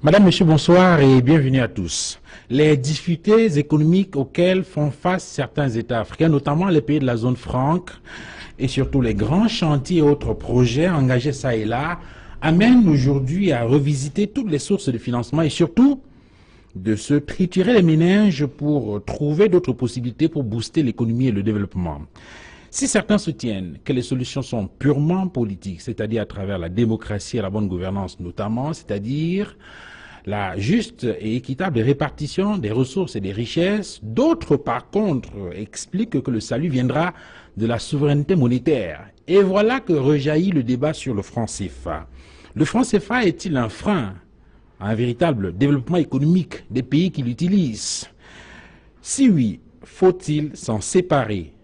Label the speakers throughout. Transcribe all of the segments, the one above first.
Speaker 1: Madame, Monsieur, bonsoir et bienvenue à tous. Les difficultés économiques auxquelles font face certains États africains, notamment les pays de la zone franque, et surtout les grands chantiers et autres projets engagés ça et là, amènent aujourd'hui à revisiter toutes les sources de financement et surtout de se triturer les méninges pour trouver d'autres possibilités pour booster l'économie et le développement. Si certains soutiennent que les solutions sont purement politiques, c'est-à-dire à travers la démocratie et la bonne gouvernance notamment, c'est-à-dire la juste et équitable répartition des ressources et des richesses, d'autres par contre expliquent que le salut viendra de la souveraineté monétaire. Et voilà que rejaillit le débat sur le franc CFA. Le franc CFA est-il un frein à un véritable développement économique des pays qui l'utilisent? Si oui, faut-il s'en séparer?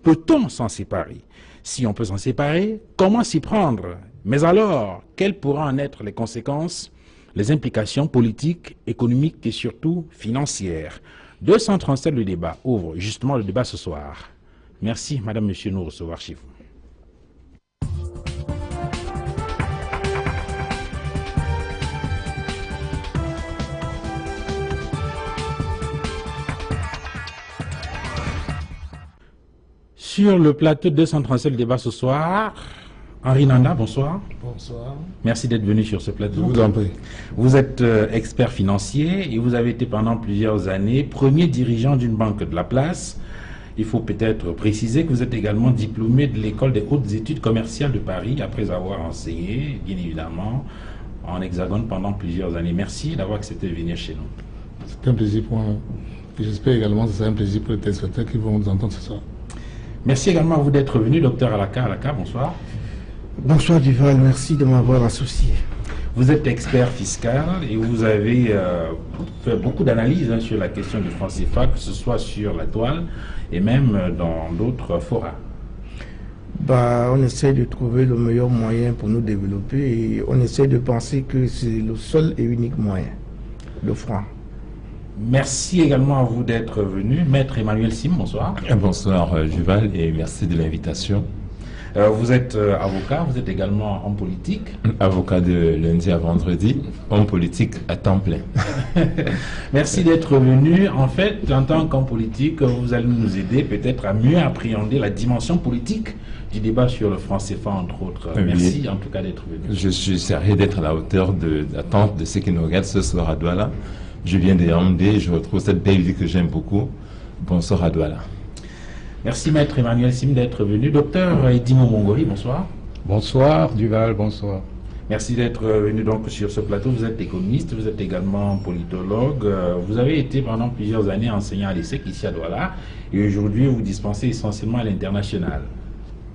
Speaker 1: Peut-on s'en séparer? Si on peut s'en séparer, comment s'y prendre? Mais alors, quelles pourraient en être les conséquences, les implications politiques, économiques et surtout financières? 237 le débat ouvre justement le débat ce soir. Merci, Madame, Monsieur, de nous recevoir chez vous. Sur le plateau 237 le débat ce soir, Henri Nanda, bonsoir.
Speaker 2: Bonsoir.
Speaker 1: Merci d'être venu sur ce plateau.
Speaker 2: Je vous en prie.
Speaker 1: Vous êtes expert financier et vous avez été pendant plusieurs années premier dirigeant d'une banque de la place. Il faut peut-être préciser que vous êtes également diplômé de l'école des hautes études commerciales de Paris après avoir enseigné, bien évidemment, en Hexagone pendant plusieurs années. Merci d'avoir accepté de venir chez nous.
Speaker 2: C'est un plaisir pour moi. Et j'espère également que c'est un plaisir pour les téléspectateurs qui vont nous entendre ce soir.
Speaker 1: Merci également à vous d'être venu, docteur Alaka. Alaka, bonsoir.
Speaker 3: Bonsoir Duval, merci de m'avoir associé.
Speaker 1: Vous êtes expert fiscal et vous avez fait beaucoup d'analyses sur la question du franc CFA, que ce soit sur la toile et même dans d'autres forats.
Speaker 3: On essaie de trouver le meilleur moyen pour nous développer et on essaie de penser que c'est le seul et unique moyen, le franc.
Speaker 1: Merci également à vous d'être venu. Maître Emmanuel Sim, bonsoir.
Speaker 4: Bonsoir Duval et merci de l'invitation.
Speaker 1: Vous êtes avocat, vous êtes également homme politique.
Speaker 4: Avocat de lundi à vendredi, homme politique à temps plein.
Speaker 1: Merci d'être venu. En fait, en tant qu'homme politique, vous allez nous aider peut-être à mieux appréhender la dimension politique du débat sur le franc CFA, entre autres. Merci en tout cas d'être venu.
Speaker 4: Je suis sérieux d'être à la hauteur de l'attente de ceux qui nous regardent ce soir à Douala. Je viens de Yaoundé et je retrouve cette belle ville que j'aime beaucoup. Bonsoir à Douala.
Speaker 1: Merci Maître Emmanuel Sim d'être venu. Docteur Edimo Mongori, bonsoir.
Speaker 5: Bonsoir Duval, bonsoir.
Speaker 1: Merci d'être venu donc sur ce plateau. Vous êtes économiste, vous êtes également politologue. Vous avez été pendant plusieurs années enseignant à l'ESSEC ici à Douala et aujourd'hui vous dispensez essentiellement à l'international.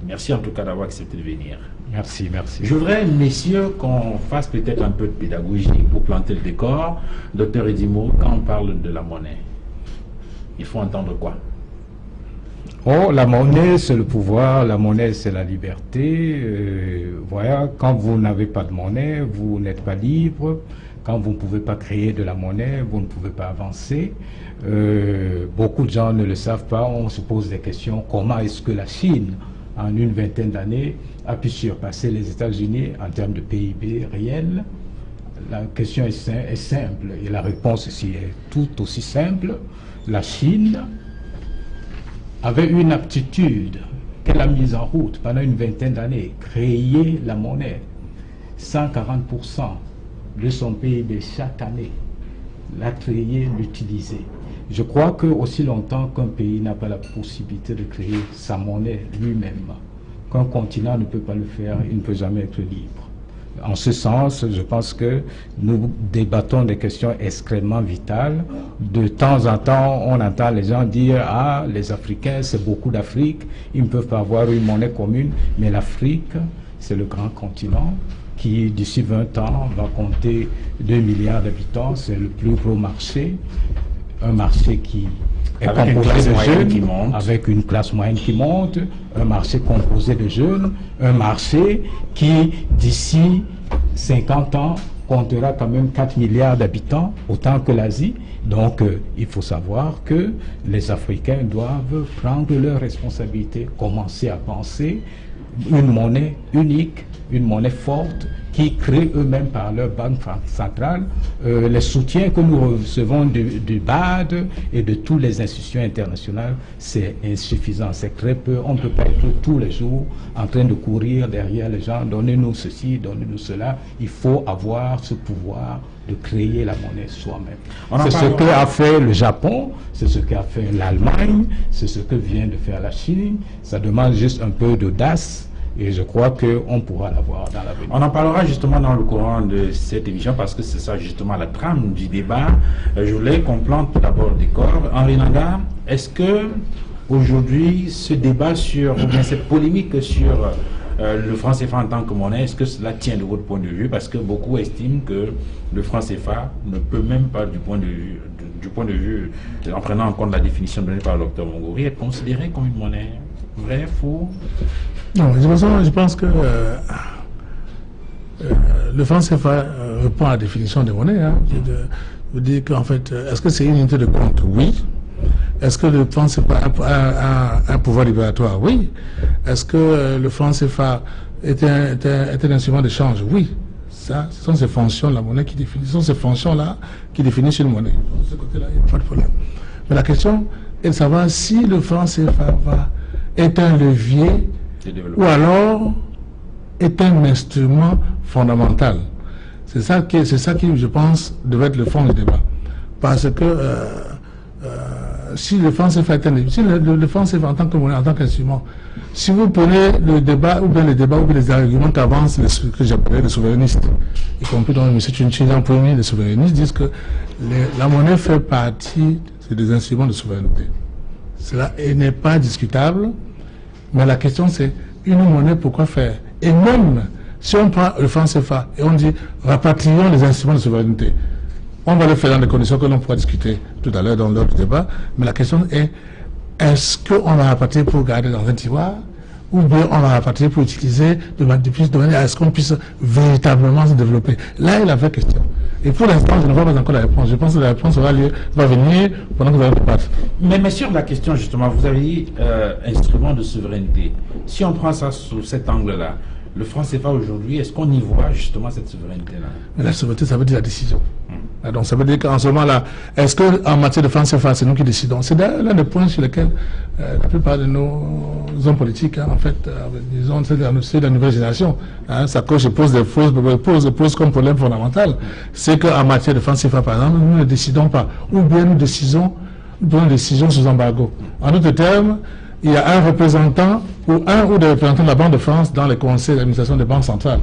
Speaker 1: Merci en tout cas d'avoir accepté de venir.
Speaker 5: Merci, merci.
Speaker 1: Je voudrais, messieurs, qu'on fasse peut-être un peu de pédagogie pour planter le décor. Docteur Edimo, quand on parle de la monnaie, il faut entendre quoi?
Speaker 5: Oh, la monnaie, c'est le pouvoir, la monnaie, c'est la liberté. Voilà, quand vous n'avez pas de monnaie, vous n'êtes pas libre. Quand vous ne pouvez pas créer de la monnaie, vous ne pouvez pas avancer. Beaucoup de gens ne le savent pas. On se pose des questions. Comment est-ce que la Chine, en une vingtaine d'années, a pu surpasser les États-Unis en termes de PIB réel? La question est simple et la réponse aussi est tout aussi simple. La Chine avait une aptitude qu'elle a mise en route pendant une vingtaine d'années, créer la monnaie. 140% de son PIB chaque année, la créer, l'utiliser. Je crois que aussi longtemps qu'un pays n'a pas la possibilité de créer sa monnaie lui-même, qu'un continent ne peut pas le faire, il ne peut jamais être libre. En ce sens, je pense que nous débattons des questions extrêmement vitales. De temps en temps, on entend les gens dire « Ah, les Africains, c'est beaucoup d'Afrique, ils ne peuvent pas avoir une monnaie commune. » Mais l'Afrique, c'est le grand continent qui, d'ici 20 ans, va compter 2 milliards d'habitants. C'est le plus gros marché, un marché qui est composé de jeunes, avec une classe moyenne qui monte, un marché composé de jeunes, un marché qui, d'ici 50 ans, comptera quand même 4 milliards d'habitants, autant que l'Asie. Donc, il faut savoir que les Africains doivent prendre leurs responsabilités, commencer à penser une monnaie unique, une monnaie forte, qui créent eux-mêmes par leur banque centrale les soutiens que nous recevons du BAD et de toutes les institutions internationales. C'est insuffisant, c'est très peu. On ne peut pas être tous les jours en train de courir derrière les gens, donnez-nous ceci, donnez-nous cela. Il faut avoir ce pouvoir de créer la monnaie soi-même. C'est ce qu'a fait le Japon, c'est ce qu'a fait l'Allemagne, c'est ce que vient de faire la Chine. Ça demande juste un peu d'audace. Et je crois qu'on pourra l'avoir dans l'avenir.
Speaker 1: On en parlera justement dans le courant de cette émission parce que c'est ça justement la trame du débat. Je voulais qu'on plante tout d'abord le décor. Henri Nanga, est-ce que aujourd'hui ce débat sur, ou bien cette polémique sur le franc CFA en tant que monnaie, est-ce que cela tient de votre point de vue? Parce que beaucoup estiment que le franc CFA ne peut même pas du point de vue, en prenant en compte la définition donnée par le docteur Mongori, être considéré comme une monnaie. Vrai, faux?
Speaker 2: Non, je pense que le franc CFA répond à la définition de monnaie. Hein. Je veux dire qu'en fait, est-ce que c'est une unité de compte? Oui. Est-ce que le franc CFA a un pouvoir libératoire? Oui. Est-ce que le franc CFA est un instrument d'échange? Oui. Ça, ce sont ces fonctions de la monnaie qui définissent. Ce sont ces fonctions-là qui définissent une monnaie. De ce côté-là, il n'y a pas de problème. Mais la question est de savoir si le franc CFA est un levier ou alors est un instrument fondamental. C'est ça qui, je pense, devait être le fond du débat. Parce que si le franc CFA est le franc CFA en tant que monnaie, en tant qu'instrument, si vous prenez le débat, ou bien les arguments qu'avancent que j'appelais les souverainistes, y compris dans M. Tchinchian premier, les souverainistes disent que la monnaie fait partie des instruments de souveraineté. Cela n'est pas discutable. Mais la question c'est, une monnaie, pourquoi faire? Et même si on prend le franc CFA et on dit rapatrions les instruments de souveraineté, on va le faire dans des conditions que l'on pourra discuter tout à l'heure dans l'autre débat. Mais la question est, est-ce qu'on va rapatrier pour garder dans un tiroir ou bien on va rapatrier pour utiliser de manière à ce qu'on puisse véritablement se développer? Là est la vraie question. Et pour l'instant, je ne vois pas encore la réponse. Je pense que la réponse va venir pendant que vous allez débattre.
Speaker 1: Mais sur la question, justement, vous avez dit instrument de souveraineté. Si on prend ça sous cet angle-là, le franc CFA aujourd'hui, est-ce qu'on y voit justement cette souveraineté-là?
Speaker 2: Mais la souveraineté, ça veut dire la décision. Donc ça veut dire qu'en ce moment-là, est-ce qu'en matière de franc CFA, c'est nous qui décidons? C'est l'un des points sur lesquels la plupart de nos hommes politiques, hein, en fait, disons, c'est de la nouvelle génération, hein, ça pose comme problème fondamental. C'est qu'en matière de franc CFA, par exemple, nous ne décidons pas. Ou bien nous décidons sous embargo. En d'autres termes, il y a un représentant ou des représentants de la Banque de France dans les conseils d'administration des banques centrales,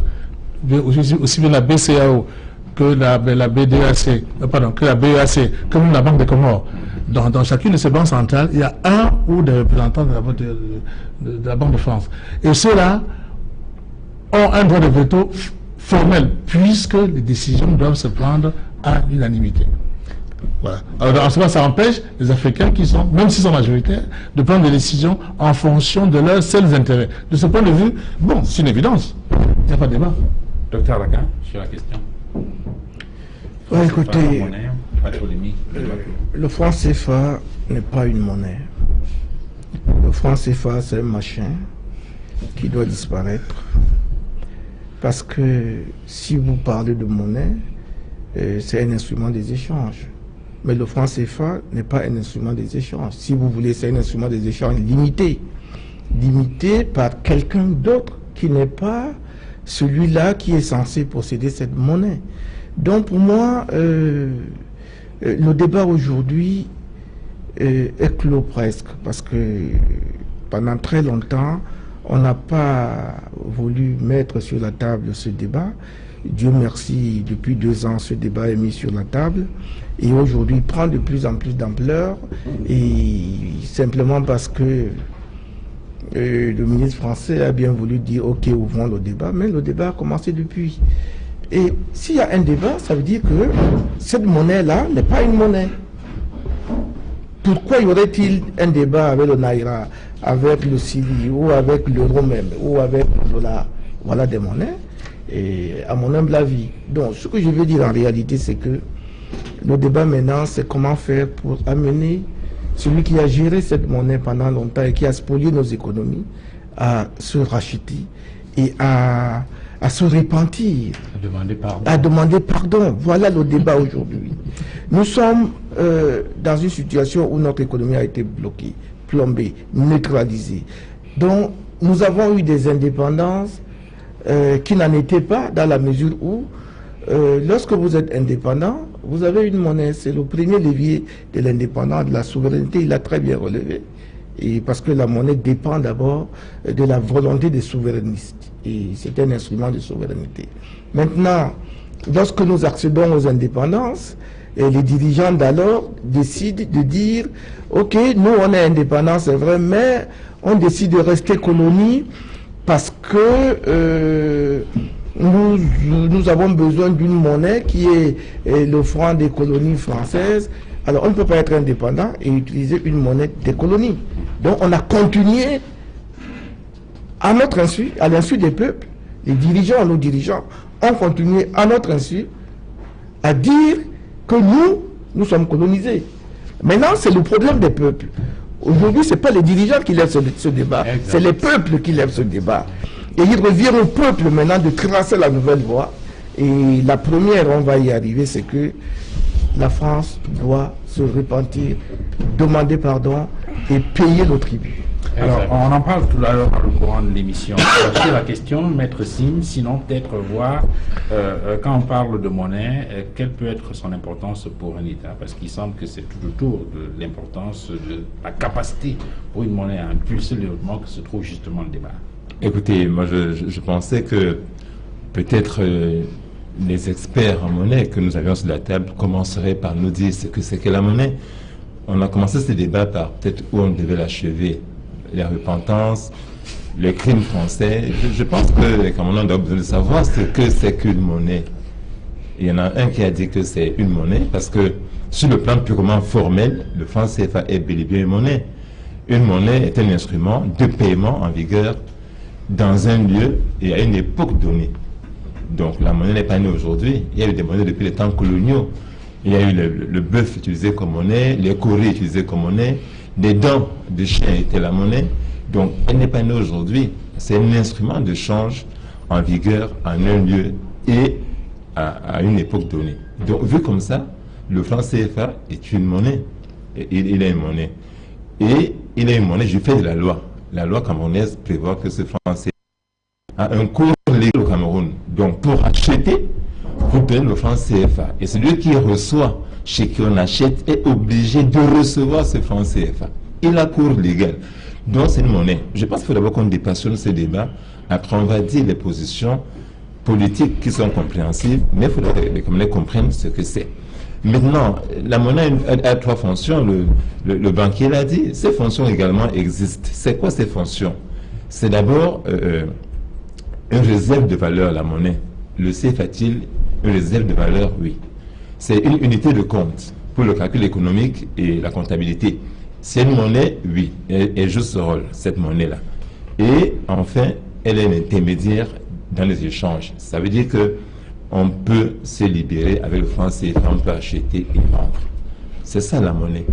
Speaker 2: aussi bien la BCAO que la BDAC, que la BEAC, que même la Banque des Comores. Dans chacune de ces banques centrales, il y a un ou des représentants de la Banque de France. Et ceux-là ont un droit de veto formel, puisque les décisions doivent se prendre à l'unanimité. Voilà. Alors, en ce moment, ça empêche les Africains qui sont, même s'ils sont majoritaires, de prendre des décisions en fonction de leurs seuls intérêts. De ce point de vue, bon, c'est une évidence. Il n'y a pas de débat.
Speaker 1: Docteur Lacan, sur la question.
Speaker 3: Ouais, écoutez, le franc CFA n'est pas une monnaie. Le franc CFA, c'est un machin qui doit disparaître. Parce que si vous parlez de monnaie, c'est un instrument des échanges. Mais le franc CFA n'est pas un instrument des échanges. Si vous voulez, c'est un instrument des échanges limité. Limité par quelqu'un d'autre qui n'est pas celui-là qui est censé posséder cette monnaie. Donc pour moi, le débat aujourd'hui est clos presque. Parce que pendant très longtemps, on n'a pas voulu mettre sur la table ce débat. Dieu merci, depuis 2 ans, ce débat est mis sur la table et aujourd'hui il prend de plus en plus d'ampleur et simplement parce que le ministre français a bien voulu dire ok, ouvrons le débat, mais le débat a commencé depuis. Et s'il y a un débat, ça veut dire que cette monnaie-là n'est pas une monnaie. Pourquoi y aurait-il un débat avec le Naira, avec le Cili ou avec l'euro même ou avec le dollar? Voilà des monnaies. Et à mon humble avis. Donc, ce que je veux dire en réalité, c'est que le débat maintenant, c'est comment faire pour amener celui qui a géré cette monnaie pendant longtemps et qui a spolié nos économies à se racheter et à se repentir, à demander pardon. Voilà le débat aujourd'hui. Nous sommes dans une situation où notre économie a été bloquée, plombée, neutralisée. Donc, nous avons eu des indépendances qui n'en étaient pas, dans la mesure où, lorsque vous êtes indépendant, vous avez une monnaie. C'est le premier levier de l'indépendance, de la souveraineté. Il a très bien relevé. Et parce que la monnaie dépend d'abord de la volonté des souverainistes. Et c'est un instrument de souveraineté. Maintenant, lorsque nous accédons aux indépendances, les dirigeants d'alors décident de dire « Ok, nous on est indépendants, c'est vrai, mais on décide de rester colonie parce que nous avons besoin d'une monnaie qui est le franc des colonies françaises. Alors on ne peut pas être indépendant et utiliser une monnaie des colonies. Donc on a continué à notre insu, à l'insu des peuples, les dirigeants, nos dirigeants, ont continué à notre insu à dire que nous sommes colonisés. Maintenant, c'est le problème des peuples. Aujourd'hui, ce n'est pas les dirigeants qui lèvent ce débat, c'est les peuples qui lèvent ce débat. Et il revient au peuple maintenant de tracer la nouvelle voie. Et la première, on va y arriver, c'est que la France doit se repentir, demander pardon et payer le tribut.
Speaker 1: Alors, on en parle tout à l'heure dans le courant de l'émission. Sur la question, Maître Sim, sinon peut-être voir, quand on parle de monnaie, quelle peut être son importance pour un État? Parce qu'il semble que c'est tout autour de l'importance de la capacité pour une monnaie à impulser le développement que se trouve justement le débat.
Speaker 4: Écoutez, moi je pensais que peut-être les experts en monnaie que nous avions sur la table commenceraient par nous dire ce que c'est que la monnaie. On a commencé ce débat par peut-être où on devait l'achever. La repentance, le crime français. Je pense que les Camerounais doivent besoin de savoir ce que c'est qu'une monnaie. Il y en a un qui a dit que c'est une monnaie parce que sur le plan purement formel, le franc CFA est bel et bien une monnaie. Une monnaie est un instrument de paiement en vigueur dans un lieu et à une époque donnée. Donc la monnaie n'est pas née aujourd'hui. Il y a eu des monnaies depuis les temps coloniaux. Il y a eu le bœuf utilisé comme monnaie, les courriers utilisés comme monnaie, les dents de chien étaient la monnaie. Donc elle n'est pas née aujourd'hui. C'est un instrument de change en vigueur en un lieu et à une époque donnée. Donc vu comme ça, le franc CFA est une monnaie. Il est une monnaie. Et il est une monnaie, je fais de la loi. La loi camerounaise prévoit que ce franc CFA a un cours légal au Cameroun. Donc pour acheter, vous donnez le franc CFA. Et celui qui reçoit chez qui on achète est obligé de recevoir ce franc CFA. Il a cours légal. Donc c'est une monnaie. Je pense qu'il faut d'abord qu'on dépassionne ce débat. Après on va dire les positions politiques qui sont compréhensibles, mais il faudrait que les Camerounais comprennent ce que c'est. Maintenant, la monnaie a trois fonctions. Le banquier l'a dit. Ces fonctions également existent. C'est quoi ces fonctions? C'est d'abord une réserve de valeur, la monnaie. Le CFA a-t-il une réserve de valeur? Oui. C'est une unité de compte pour le calcul économique et la comptabilité. C'est une monnaie? Oui. Elle joue ce rôle, cette monnaie-là. Et enfin, elle est un intermédiaire dans les échanges. Ça veut dire que on peut se libérer avec le franc CFA, on peut acheter et vendre. C'est ça la monnaie.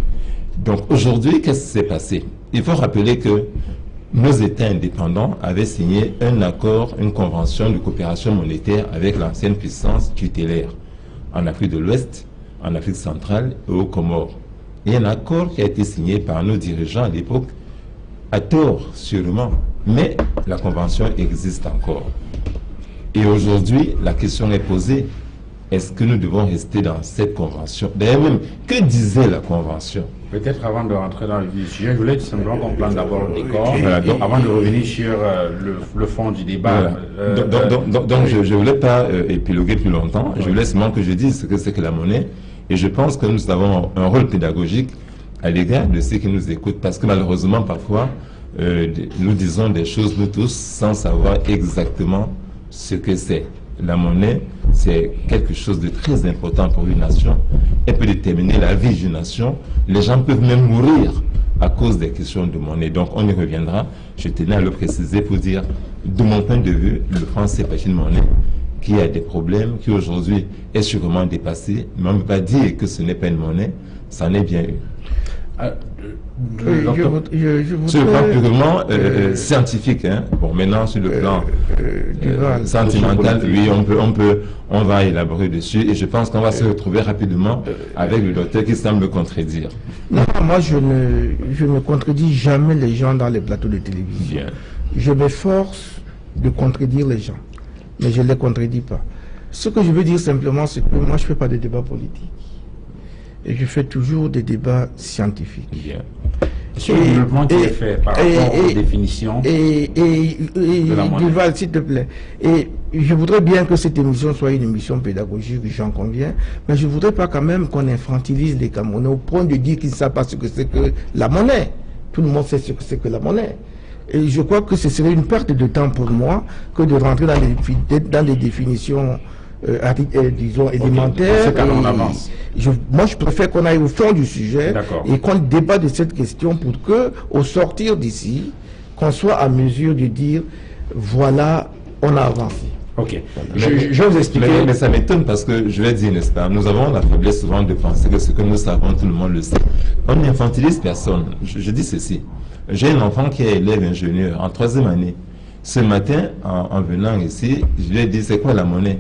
Speaker 4: Donc aujourd'hui, qu'est-ce qui s'est passé? Il faut rappeler que nos États indépendants avaient signé un accord, une convention de coopération monétaire avec l'ancienne puissance tutélaire en Afrique de l'Ouest, en Afrique centrale et aux Comores. Il y a un accord qui a été signé par nos dirigeants à l'époque, à tort sûrement, mais la convention existe encore. Et aujourd'hui, la question est posée, est-ce que nous devons rester dans cette convention? D'ailleurs même, que disait la convention?
Speaker 1: Peut-être avant de rentrer dans le vif du sujet, je voulais tout simplement qu'on plante d'abord le décor, avant de revenir sur le fond du débat.
Speaker 4: Voilà. Donc je ne voulais pas épiloguer plus longtemps, je voulais seulement que je dise ce que c'est que la monnaie, et je pense que nous avons un rôle pédagogique à l'égard de ceux qui nous écoutent, parce que malheureusement parfois, nous disons des choses nous tous sans savoir exactement ce que c'est. La monnaie, c'est quelque chose de très important pour une nation. Elle peut déterminer la vie d'une nation. Les gens peuvent même mourir à cause des questions de monnaie. Donc on y reviendra. Je tenais à le préciser pour dire, de mon point de vue, le franc CFA est une monnaie qui a des problèmes, qui aujourd'hui est sûrement dépassée. Mais on ne peut pas dire que ce n'est pas une monnaie, ça en est bien une. Sur le plan purement scientifique, hein. Bon, maintenant sur le plan sentimental, oui, on va élaborer dessus, et je pense qu'on va se retrouver rapidement avec le docteur qui semble contredire.
Speaker 3: Non, moi je ne contredis jamais les gens dans les plateaux de télévision.
Speaker 4: Bien.
Speaker 3: Je m'efforce de contredire les gens, mais je ne les contredis pas. Ce que je veux dire simplement, c'est que moi je ne fais pas de débat politique. Et je fais toujours des débats scientifiques.
Speaker 4: Bien.
Speaker 1: Sur le développement qui est fait par rapport aux définitions de la monnaie.
Speaker 3: Duval, s'il te plaît. Et je voudrais bien que cette émission soit une émission pédagogique, j'en conviens, mais je ne voudrais pas quand même qu'on infantilise les Camerounais au point de dire qu'ils ne savent pas ce que c'est que la monnaie. Tout le monde sait ce que c'est que la monnaie. Et je crois que ce serait une perte de temps pour moi que de rentrer dans des définitions disons élémentaires.
Speaker 1: On avance.
Speaker 3: Moi, je préfère qu'on aille au fond du sujet et qu'on débatte de cette question pour que, au sortir d'ici, qu'on soit à mesure de dire voilà, on a avancé.
Speaker 1: Ok. Voilà. Je vais vous expliquer.
Speaker 4: Mais ça m'étonne parce que, je vais dire, n'est-ce pas, nous avons la faiblesse souvent de penser que ce que nous savons, tout le monde le sait. On n'infantilise personne. Je dis ceci. J'ai un enfant qui est élève ingénieur en 3e année. Ce matin, en venant ici, je lui ai dit, c'est quoi la monnaie?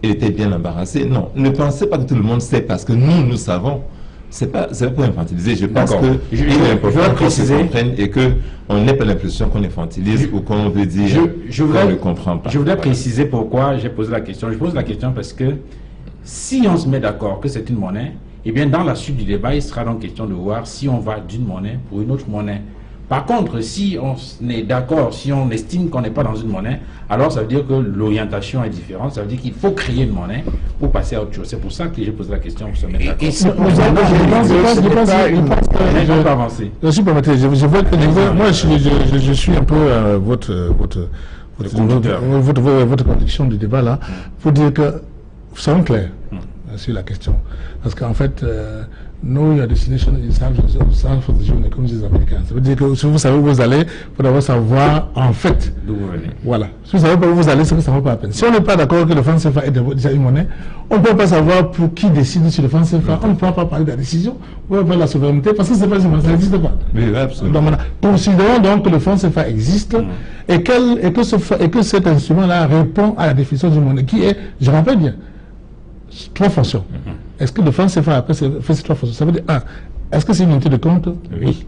Speaker 4: Il était bien embarrassé. Non, ne pensez pas que tout le monde sait parce que nous savons. C'est pas pour infantiliser. Je pense que il est important qu'on se comprenne et qu'on n'ait pas l'impression qu'on infantilise ou qu'on veut dire qu'on ne comprend pas.
Speaker 1: Je voudrais préciser pourquoi j'ai posé la question. Je pose la question parce que si on se met d'accord que c'est une monnaie, eh bien dans la suite du débat, il sera donc question de voir si on va d'une monnaie pour une autre monnaie. Par contre, si on est d'accord, si on estime qu'on n'est pas dans une monnaie, alors ça veut dire que l'orientation est différente. Ça veut dire qu'il faut créer une monnaie pour passer à autre chose. C'est pour ça que j'ai posé la question pour se mettre d'accord.
Speaker 2: Je peux avancer. Je vois que moi, je suis un peu votre conduction du débat là, pour dire que soyons clairs sur la question. Parce qu'en fait, know your destination is half of the journey, comme disent les Américains. Ça veut dire que si vous savez où vous allez, il faut d'abord savoir en fait
Speaker 1: d'où vous venez.
Speaker 2: Voilà. Si vous ne savez pas où vous allez, c'est que ça ne vaut pas la peine. Si on n'est pas d'accord que le franc CFA est déjà une monnaie, on ne peut pas savoir pour qui décide sur le franc CFA. On ne peut pas parler de la décision, on ne peut pas de la souveraineté, parce que c'est pas une monnaie, ça n'existe pas.
Speaker 4: Oui, absolument.
Speaker 2: Donc, considérons donc que le franc CFA existe et que cet instrument-là répond à la définition d'une monnaie qui est, je rappelle bien, 3 fonctions. Est-ce que le franc CFA après fait ces 3 fonctions? Ça veut dire 1. Est-ce que c'est une unité de compte? Oui.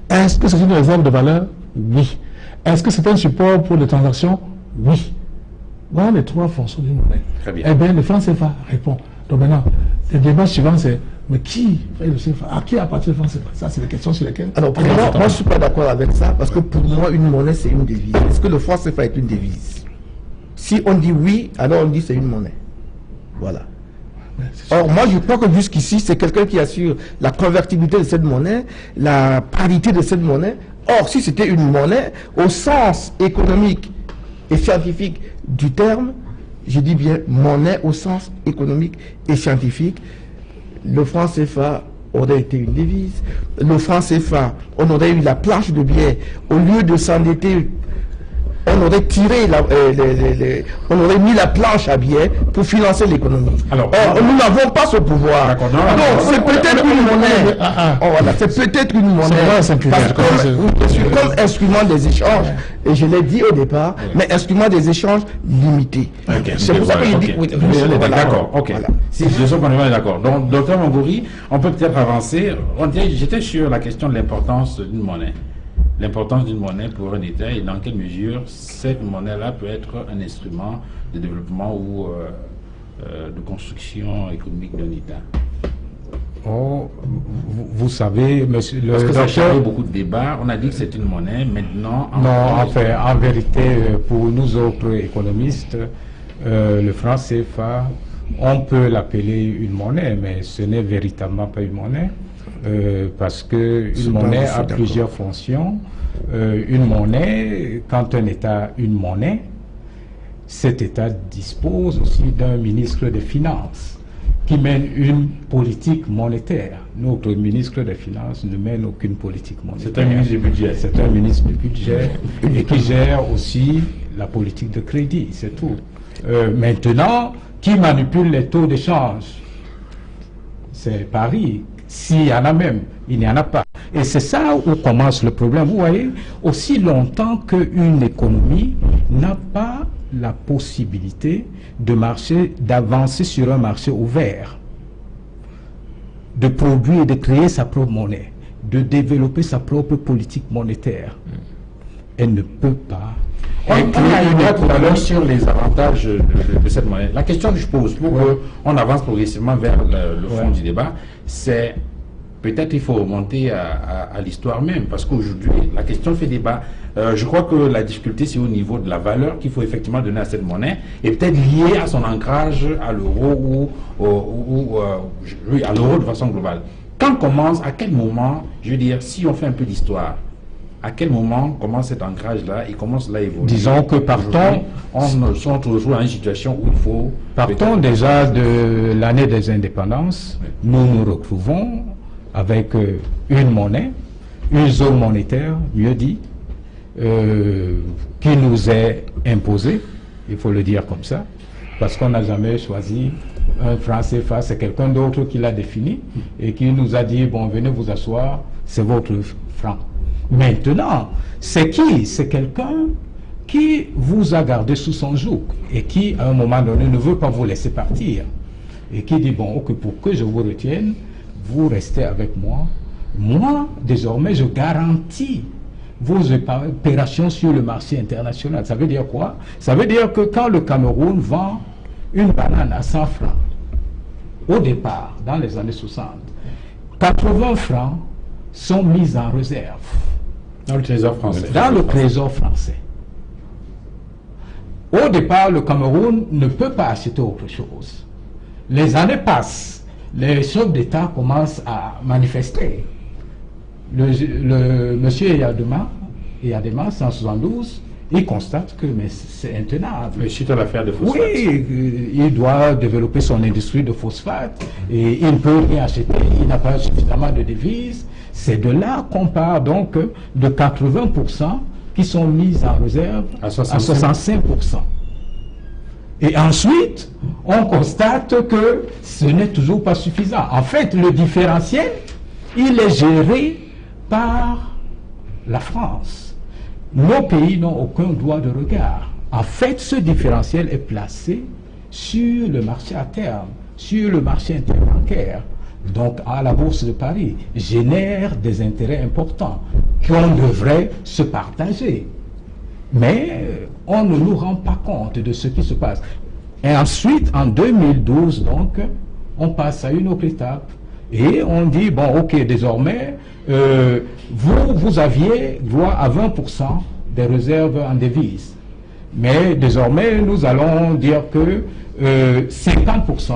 Speaker 2: Est-ce que c'est une réserve de valeur? Oui. Est-ce que c'est un support pour les transactions? Oui. Voilà les 3 fonctions d'une monnaie.
Speaker 1: Très bien.
Speaker 2: Eh bien, le franc CFA répond. Donc maintenant, le débat suivant, c'est mais qui fait le CFA? À qui appartient le franc CFA? Ça, c'est les questions sur lesquelles.
Speaker 3: Alors, pour moi, je ne suis pas d'accord avec ça, parce que pour moi, une monnaie, c'est une devise. Est-ce que le franc CFA est une devise? Si on dit oui, alors on dit c'est une monnaie. Voilà. Or, moi, je crois que jusqu'ici, c'est quelqu'un qui assure la convertibilité de cette monnaie, la parité de cette monnaie. Or, si c'était une monnaie, au sens économique et scientifique du terme, je dis bien monnaie au sens économique et scientifique, le franc CFA aurait été une devise. Le franc CFA, on aurait eu la planche de billets. Au lieu de s'endetter, on aurait tiré, on aurait mis la planche à billets pour financer l'économie. Or, nous n'avons pas ce pouvoir. Donc, c'est peut-être une monnaie. Voilà, c'est peut-être une monnaie. Parce que, comme instrument des échanges, et je l'ai dit au départ, mais instrument des échanges limités. C'est pour ça que je dis.
Speaker 1: D'accord, ok. Si je suis qu'on est d'accord. Donc, docteur Mangouri, on peut peut-être avancer. J'étais sur la question de l'importance d'une monnaie. L'importance d'une monnaie pour un État et dans quelle mesure cette monnaie-là peut être un instrument de développement ou de construction économique d'un État.
Speaker 5: Oh, vous savez, monsieur le
Speaker 1: Parce que
Speaker 5: docteur,
Speaker 1: ça a beaucoup de débats. On a dit que c'est une monnaie. Maintenant,
Speaker 5: en vérité, pour nous autres économistes, le franc CFA, on peut l'appeler une monnaie, mais ce n'est véritablement pas une monnaie. Parce qu'une monnaie a plusieurs fonctions. Une monnaie, quand un État a une monnaie, cet État dispose aussi d'un ministre des Finances qui mène une politique monétaire. Notre ministre des Finances ne mène aucune politique monétaire.
Speaker 1: C'est un ministre du budget.
Speaker 5: C'est un ministre du budget et qui gère aussi la politique de crédit, c'est tout. Maintenant, qui manipule les taux d'échange? C'est Paris. S'il y en a même, il n'y en a pas. Et c'est ça où commence le problème. Vous voyez, aussi longtemps qu'une économie n'a pas la possibilité de marcher, d'avancer sur un marché ouvert, de produire et de créer sa propre monnaie, de développer sa propre politique monétaire, elle ne peut pas.
Speaker 1: On a eu tout à l'heure sur les avantages de cette monnaie. La question que je pose pour qu'on avance progressivement vers le fond du débat, c'est peut-être il faut remonter à l'histoire même, parce qu'aujourd'hui, la question fait débat. Je crois que la difficulté, c'est au niveau de la valeur qu'il faut effectivement donner à cette monnaie, et peut-être lié à son ancrage à l'euro ou à l'euro de façon globale. Quand commence, à quel moment, je veux dire, si on fait un peu d'histoire, à quel moment commence cet ancrage-là et comment cela évolue?
Speaker 5: Disons que partons,
Speaker 1: on se retrouve dans une situation où il faut...
Speaker 5: Partons déjà de l'année des indépendances. Oui. Nous nous retrouvons avec une monnaie, une zone monétaire, mieux dit, qui nous est imposée, il faut le dire comme ça, parce qu'on n'a jamais choisi un franc CFA, c'est quelqu'un d'autre qui l'a défini et qui nous a dit, bon, venez vous asseoir, c'est votre franc. Maintenant, c'est qui? C'est quelqu'un qui vous a gardé sous son joug et qui, à un moment donné, ne veut pas vous laisser partir. Et qui dit, bon, ok, pour que je vous retienne, vous restez avec moi. Moi, désormais, je garantis vos opérations sur le marché international. Ça veut dire quoi? Ça veut dire que quand le Cameroun vend une banane à 100 francs, au départ, dans les années 60, 80 francs sont mis en réserve.
Speaker 1: Dans le trésor français.
Speaker 5: Dans le trésor français. Au départ, le Cameroun ne peut pas acheter autre chose. Les années passent, les chefs d'État commencent à manifester. Le monsieur Yadema, 172, il constate que c'est intenable.
Speaker 1: Mais suite à l'affaire de phosphate.
Speaker 5: Oui, il doit développer son industrie de phosphate et il ne peut rien acheter, il n'a pas suffisamment de devises. C'est de là qu'on part donc de 80% qui sont mis en réserve à 65%. Et ensuite, on constate que ce n'est toujours pas suffisant. En fait, le différentiel, il est géré par la France. Nos pays n'ont aucun droit de regard. En fait, ce différentiel est placé sur le marché à terme, sur le marché interbancaire. Donc à la Bourse de Paris, génère des intérêts importants qu'on devrait se partager. Mais on ne nous rend pas compte de ce qui se passe. Et ensuite, en 2012, donc, on passe à une autre étape. Et on dit, bon, ok, désormais, vous aviez droit à 20% des réserves en devises. Mais désormais, nous allons dire que 50%,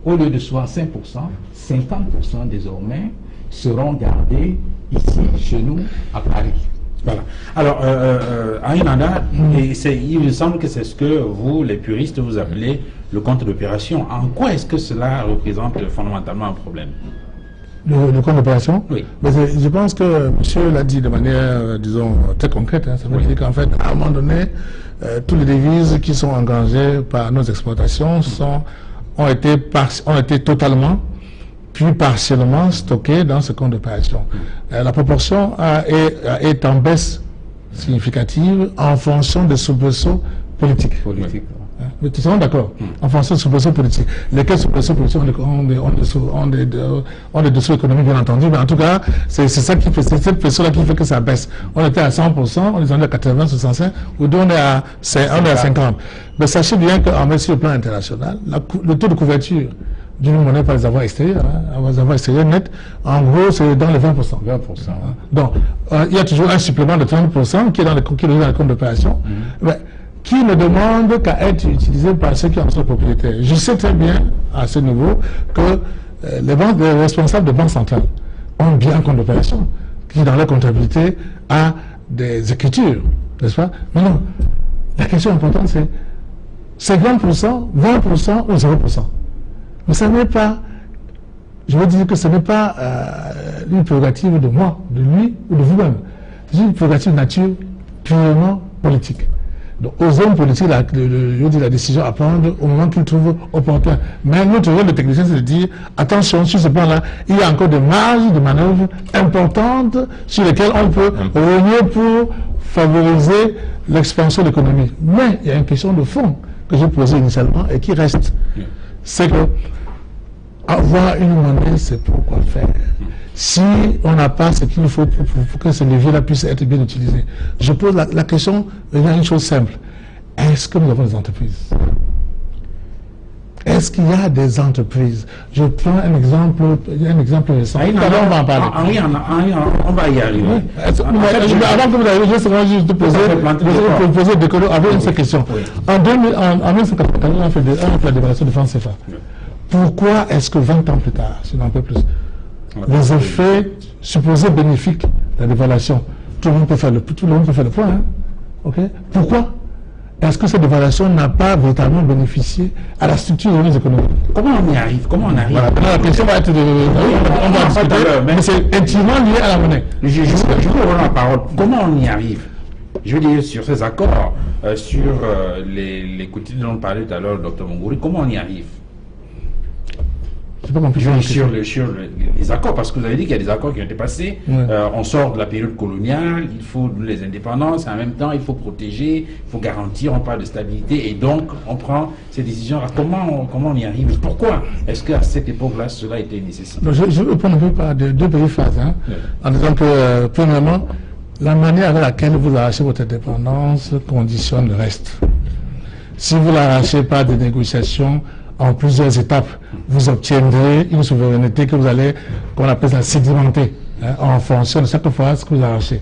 Speaker 5: au lieu de 65%, 50% désormais seront gardés ici, chez nous, à Paris.
Speaker 1: Voilà. Alors, Aïnanda, il me semble que c'est ce que vous, les puristes, vous appelez le compte d'opération. En quoi est-ce que cela représente fondamentalement un problème?
Speaker 2: Le compte d'opération?
Speaker 1: Oui.
Speaker 2: Mais je pense que monsieur l'a dit de manière, disons, très concrète. Ça veut dire qu'en fait, à un moment donné, toutes les devises qui sont engagées par nos exportations ont été totalement puis partiellement stockées dans ce compte d'opération. La proportion est en baisse significative en fonction des soubresauts politiques. Nous sommes d'accord, en fonction de soubresauts politiques. Lesquels soubresauts politiques ont des dessous économiques, bien entendu, mais en tout cas, c'est ça qui fait, c'est cette pression-là qui fait que ça baisse. On était à 100%, on est à 80, 65, ou on est à 50. Mais sachez bien qu'en sur le plan international, le taux de couverture d'une monnaie par les avoirs extérieurs, les avoirs extérieurs nets, en gros, c'est dans les 20%. Donc, il y a toujours un supplément de 30% qui est dans les comptes d'opération, qui ne demande qu'à être utilisé par ceux qui en sont propriétaires. Je sais très bien, à ce niveau, que les responsables de banques centrales ont bien un compte d'opération, qui, dans leur comptabilité, a des écritures, n'est-ce pas? Mais non, la question importante, c'est 50%, 20% ou 0%. Mais ça n'est pas, je veux dire que ce n'est pas une prérogative de moi, de lui ou de vous-même. C'est une prérogative de nature purement politique. Donc, aux hommes politiques, la décision à prendre au moment qu'ils trouvent opportun. Mais notre rôle de technicien, c'est de dire, attention, sur ce plan-là, il y a encore des marges de manœuvre importantes sur lesquelles on peut rogner pour favoriser l'expansion de l'économie. Mais il y a une question de fond que j'ai posée initialement et qui reste. C'est que avoir une monnaie, c'est pourquoi faire. Si on n'a pas ce qu'il faut pour que ce levier-là puisse être bien utilisé. Je pose la question, il y a une chose simple. Est-ce que nous avons des entreprises? Est-ce qu'il y a des entreprises? Je prends un exemple récent.
Speaker 1: On va en parler. On va y arriver.
Speaker 2: Avant que vous arriviez, je vais te poser des colons avec une seule question. En 1994, on a fait la dévaluation de franc CFA. Pourquoi est-ce que 20 ans plus tard, sinon un peu plus, les effets supposés bénéfiques de la dévaluation, tout le monde peut faire le point, hein? Okay? Pourquoi est-ce que cette dévaluation n'a pas véritablement bénéficié à la structure de nos économies?
Speaker 1: Comment on y arrive? Voilà.
Speaker 2: La question va être on va discuter, mais c'est intimement lié à la monnaie.
Speaker 1: Je vous rends la parole. Comment on y arrive? Je veux dire, sur ces accords, sur les quotidiens dont on parlait tout à l'heure, Dr Mongouri, comment on y arrive? Sur les accords, parce que vous avez dit qu'il y a des accords qui ont été passés. On sort de la période coloniale, il faut les indépendances, et en même temps il faut protéger, il faut garantir, on parle de stabilité, et donc on prend ces décisions. Comment on y arrive? Pourquoi est-ce qu'à cette époque-là cela était nécessaire?
Speaker 2: Je veux prendre un peu par deux petites phases, en disant que premièrement, la manière avec laquelle vous arrachez votre indépendance conditionne le reste. Si vous l'arrachez par des négociations en plusieurs étapes, vous obtiendrez une souveraineté que vous allez, qu'on appelle ça, sédimenter, en fonction de chaque fois ce que vous arrachez.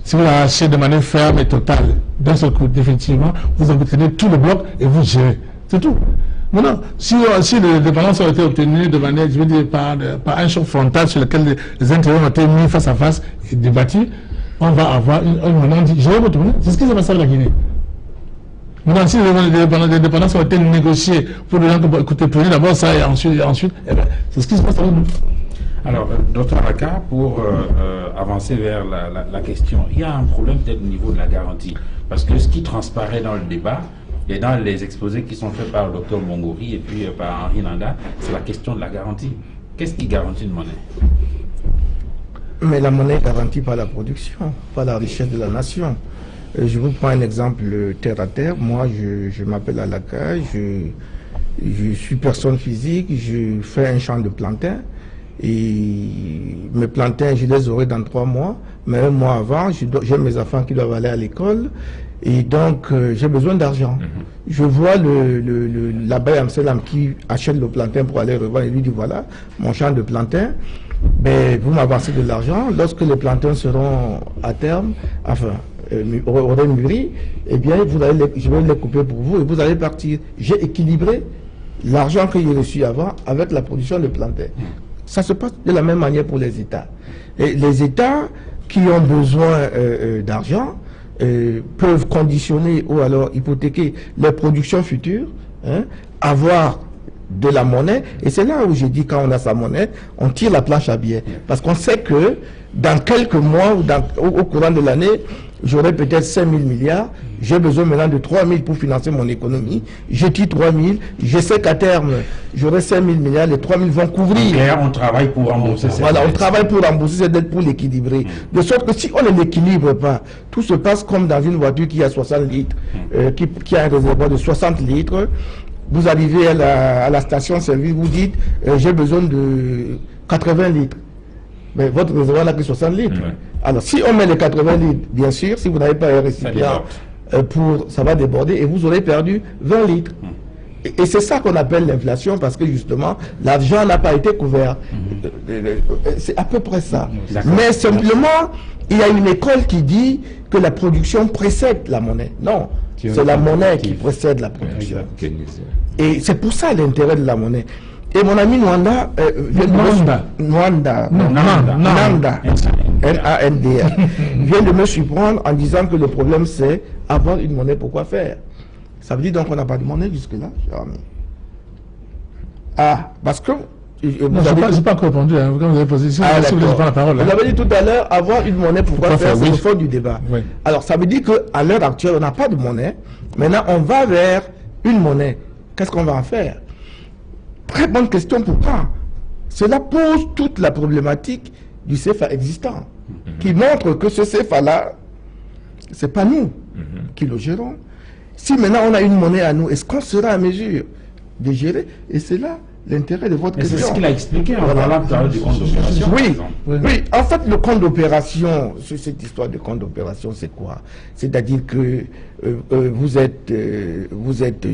Speaker 2: Si vous l'arrachez de manière ferme et totale, d'un seul coup, définitivement, vous obtenez tout le bloc et vous gérez. C'est tout. Maintenant, si les dépendances ont été obtenues de manière, je veux dire, par un choc frontal sur lequel les intérêts ont été mis face à face et débattus, on va avoir une monnaie dit, gérez votre monnaie. C'est ce qui s'est passé avec la Guinée. Maintenant, si les dépendances ont été négociées pour les gens que, écoutez, prenez d'abord ça et ensuite, eh bien, c'est ce qui se passe avec nous.
Speaker 1: Alors, Dr Aka, pour avancer vers la question, il y a un problème peut-être au niveau de la garantie. Parce que ce qui transparaît dans le débat et dans les exposés qui sont faits par le Dr Mongouri et puis par Henri Nanda, c'est la question de la garantie. Qu'est-ce qui garantit une monnaie?
Speaker 3: Mais la monnaie est garantie par la production, par la richesse de la nation. Je vous prends un exemple terre à terre. Moi, je m'appelle Alaka, je suis personne physique, je fais un champ de plantains. Et mes plantains, je les aurai dans 3 mois. Mais un mois avant, j'ai mes enfants qui doivent aller à l'école. Et donc, j'ai besoin d'argent. Je vois l'abbé Amselam qui achète le plantain pour aller revendre. Et lui dit, voilà, mon champ de plantains. Mais vous m'avancez de l'argent. Lorsque les plantains seront à terme, enfin, auraient mûri, eh bien, je vais les couper pour vous et vous allez partir. J'ai équilibré l'argent que j'ai reçu avant avec la production de plantains. Ça se passe de la même manière pour les États. Et les États qui ont besoin d'argent peuvent conditionner ou alors hypothéquer les productions futures, avoir de la monnaie, et c'est là où j'ai dit quand on a sa monnaie, on tire la planche à billets. Parce qu'on sait que dans quelques mois ou au courant de l'année, j'aurai peut-être 5 000 milliards, j'ai besoin maintenant de 3 000 pour financer mon économie, je tire 3 000, je sais qu'à terme, j'aurai 5 000 milliards, les 3 000 vont couvrir.
Speaker 1: Et on travaille pour rembourser cette dette.
Speaker 3: Voilà, on travaille pour rembourser cette dette, pour l'équilibrer. De sorte que si on ne l'équilibre pas, tout se passe comme dans une voiture qui a 60 litres, qui a un réservoir de 60 litres, vous arrivez à la station-service, vous dites, j'ai besoin de 80 litres. Mais votre réservoir n'a que 60 litres. Alors, si on met les 80 litres, bien sûr, si vous n'avez pas un récipient, ça va déborder et vous aurez perdu 20 litres. Et c'est ça qu'on appelle l'inflation, parce que justement, l'argent n'a pas été couvert. C'est à peu près ça. Mais simplement, il y a une école qui dit que la production précède la monnaie. Non, c'est la monnaie qui précède la production. Et c'est pour ça l'intérêt de la monnaie. Et mon ami Nwanda N-A-N-D-A, vient de me surprendre en disant que le problème c'est avoir une monnaie, pourquoi faire? Ça veut dire donc qu'on n'a pas de monnaie jusque-là, cher ami. Ah, parce que Je
Speaker 2: n'ai pas encore répondu. Hein, quand vous avez posé ça, si vous voulez prendre la parole.
Speaker 3: Vous avez dit tout à l'heure, avoir une monnaie, pourquoi faire, c'est le fond du débat.
Speaker 2: Oui.
Speaker 3: Alors, ça veut dire qu'à l'heure actuelle, on n'a pas de monnaie. Maintenant, on va vers une monnaie. Qu'est-ce qu'on va en faire? Très bonne question, pourquoi? Cela pose toute la problématique du CFA existant, qui montre que ce CFA-là, ce n'est pas nous qui le gérons. Si maintenant on a une monnaie à nous, est-ce qu'on sera à mesure de gérer? Et c'est là l'intérêt de votre question.
Speaker 1: C'est ce qu'il a expliqué en parlant du compte d'opération.
Speaker 3: Oui, en fait, le compte d'opération, cette histoire de compte d'opération, c'est quoi? C'est-à-dire que vous êtes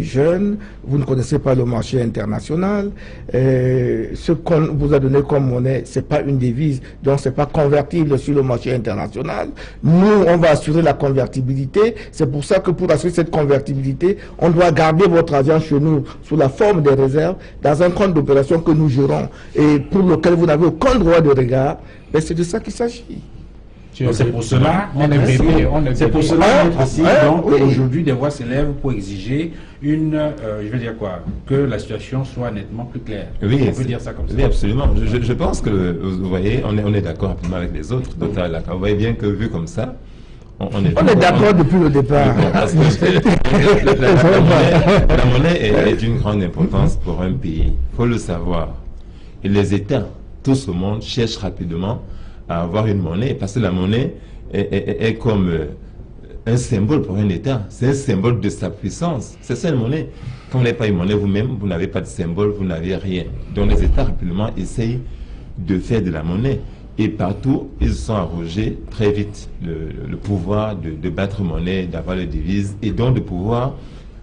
Speaker 3: jeune, vous ne connaissez pas le marché international, ce qu'on vous a donné comme monnaie, c'est pas une devise, donc c'est pas convertible sur le marché international. Nous, on va assurer la convertibilité. C'est pour ça que pour assurer cette convertibilité, on doit garder votre argent chez nous sous la forme des réserves dans un compte d'opération que nous gérons et pour lequel vous n'avez aucun droit de regard. Mais c'est de ça qu'il s'agit.
Speaker 1: C'est pour cela
Speaker 2: c'est
Speaker 1: pour cela donc aujourd'hui des voix s'élèvent pour exiger une, je veux dire quoi, que la situation soit nettement plus claire.
Speaker 4: Oui,
Speaker 1: on peut dire ça comme ça.
Speaker 4: Oui, absolument. Je pense que vous voyez, on est d'accord rapidement avec les autres. Donc, vous voyez bien que vu comme ça, on est
Speaker 3: d'accord depuis le départ.
Speaker 4: La monnaie est d'une grande importance pour un pays. Il faut le savoir. Et les États, tous au monde, cherchent rapidement à avoir une monnaie, parce que la monnaie est comme un symbole pour un État. C'est un symbole de sa puissance. C'est ça une monnaie. Quand vous n'avez pas une monnaie vous-même, vous n'avez pas de symbole, vous n'avez rien. Donc les États rapidement essayent de faire de la monnaie. Et partout, ils sont arrogés très vite le pouvoir de battre monnaie, d'avoir les devises, et donc de pouvoir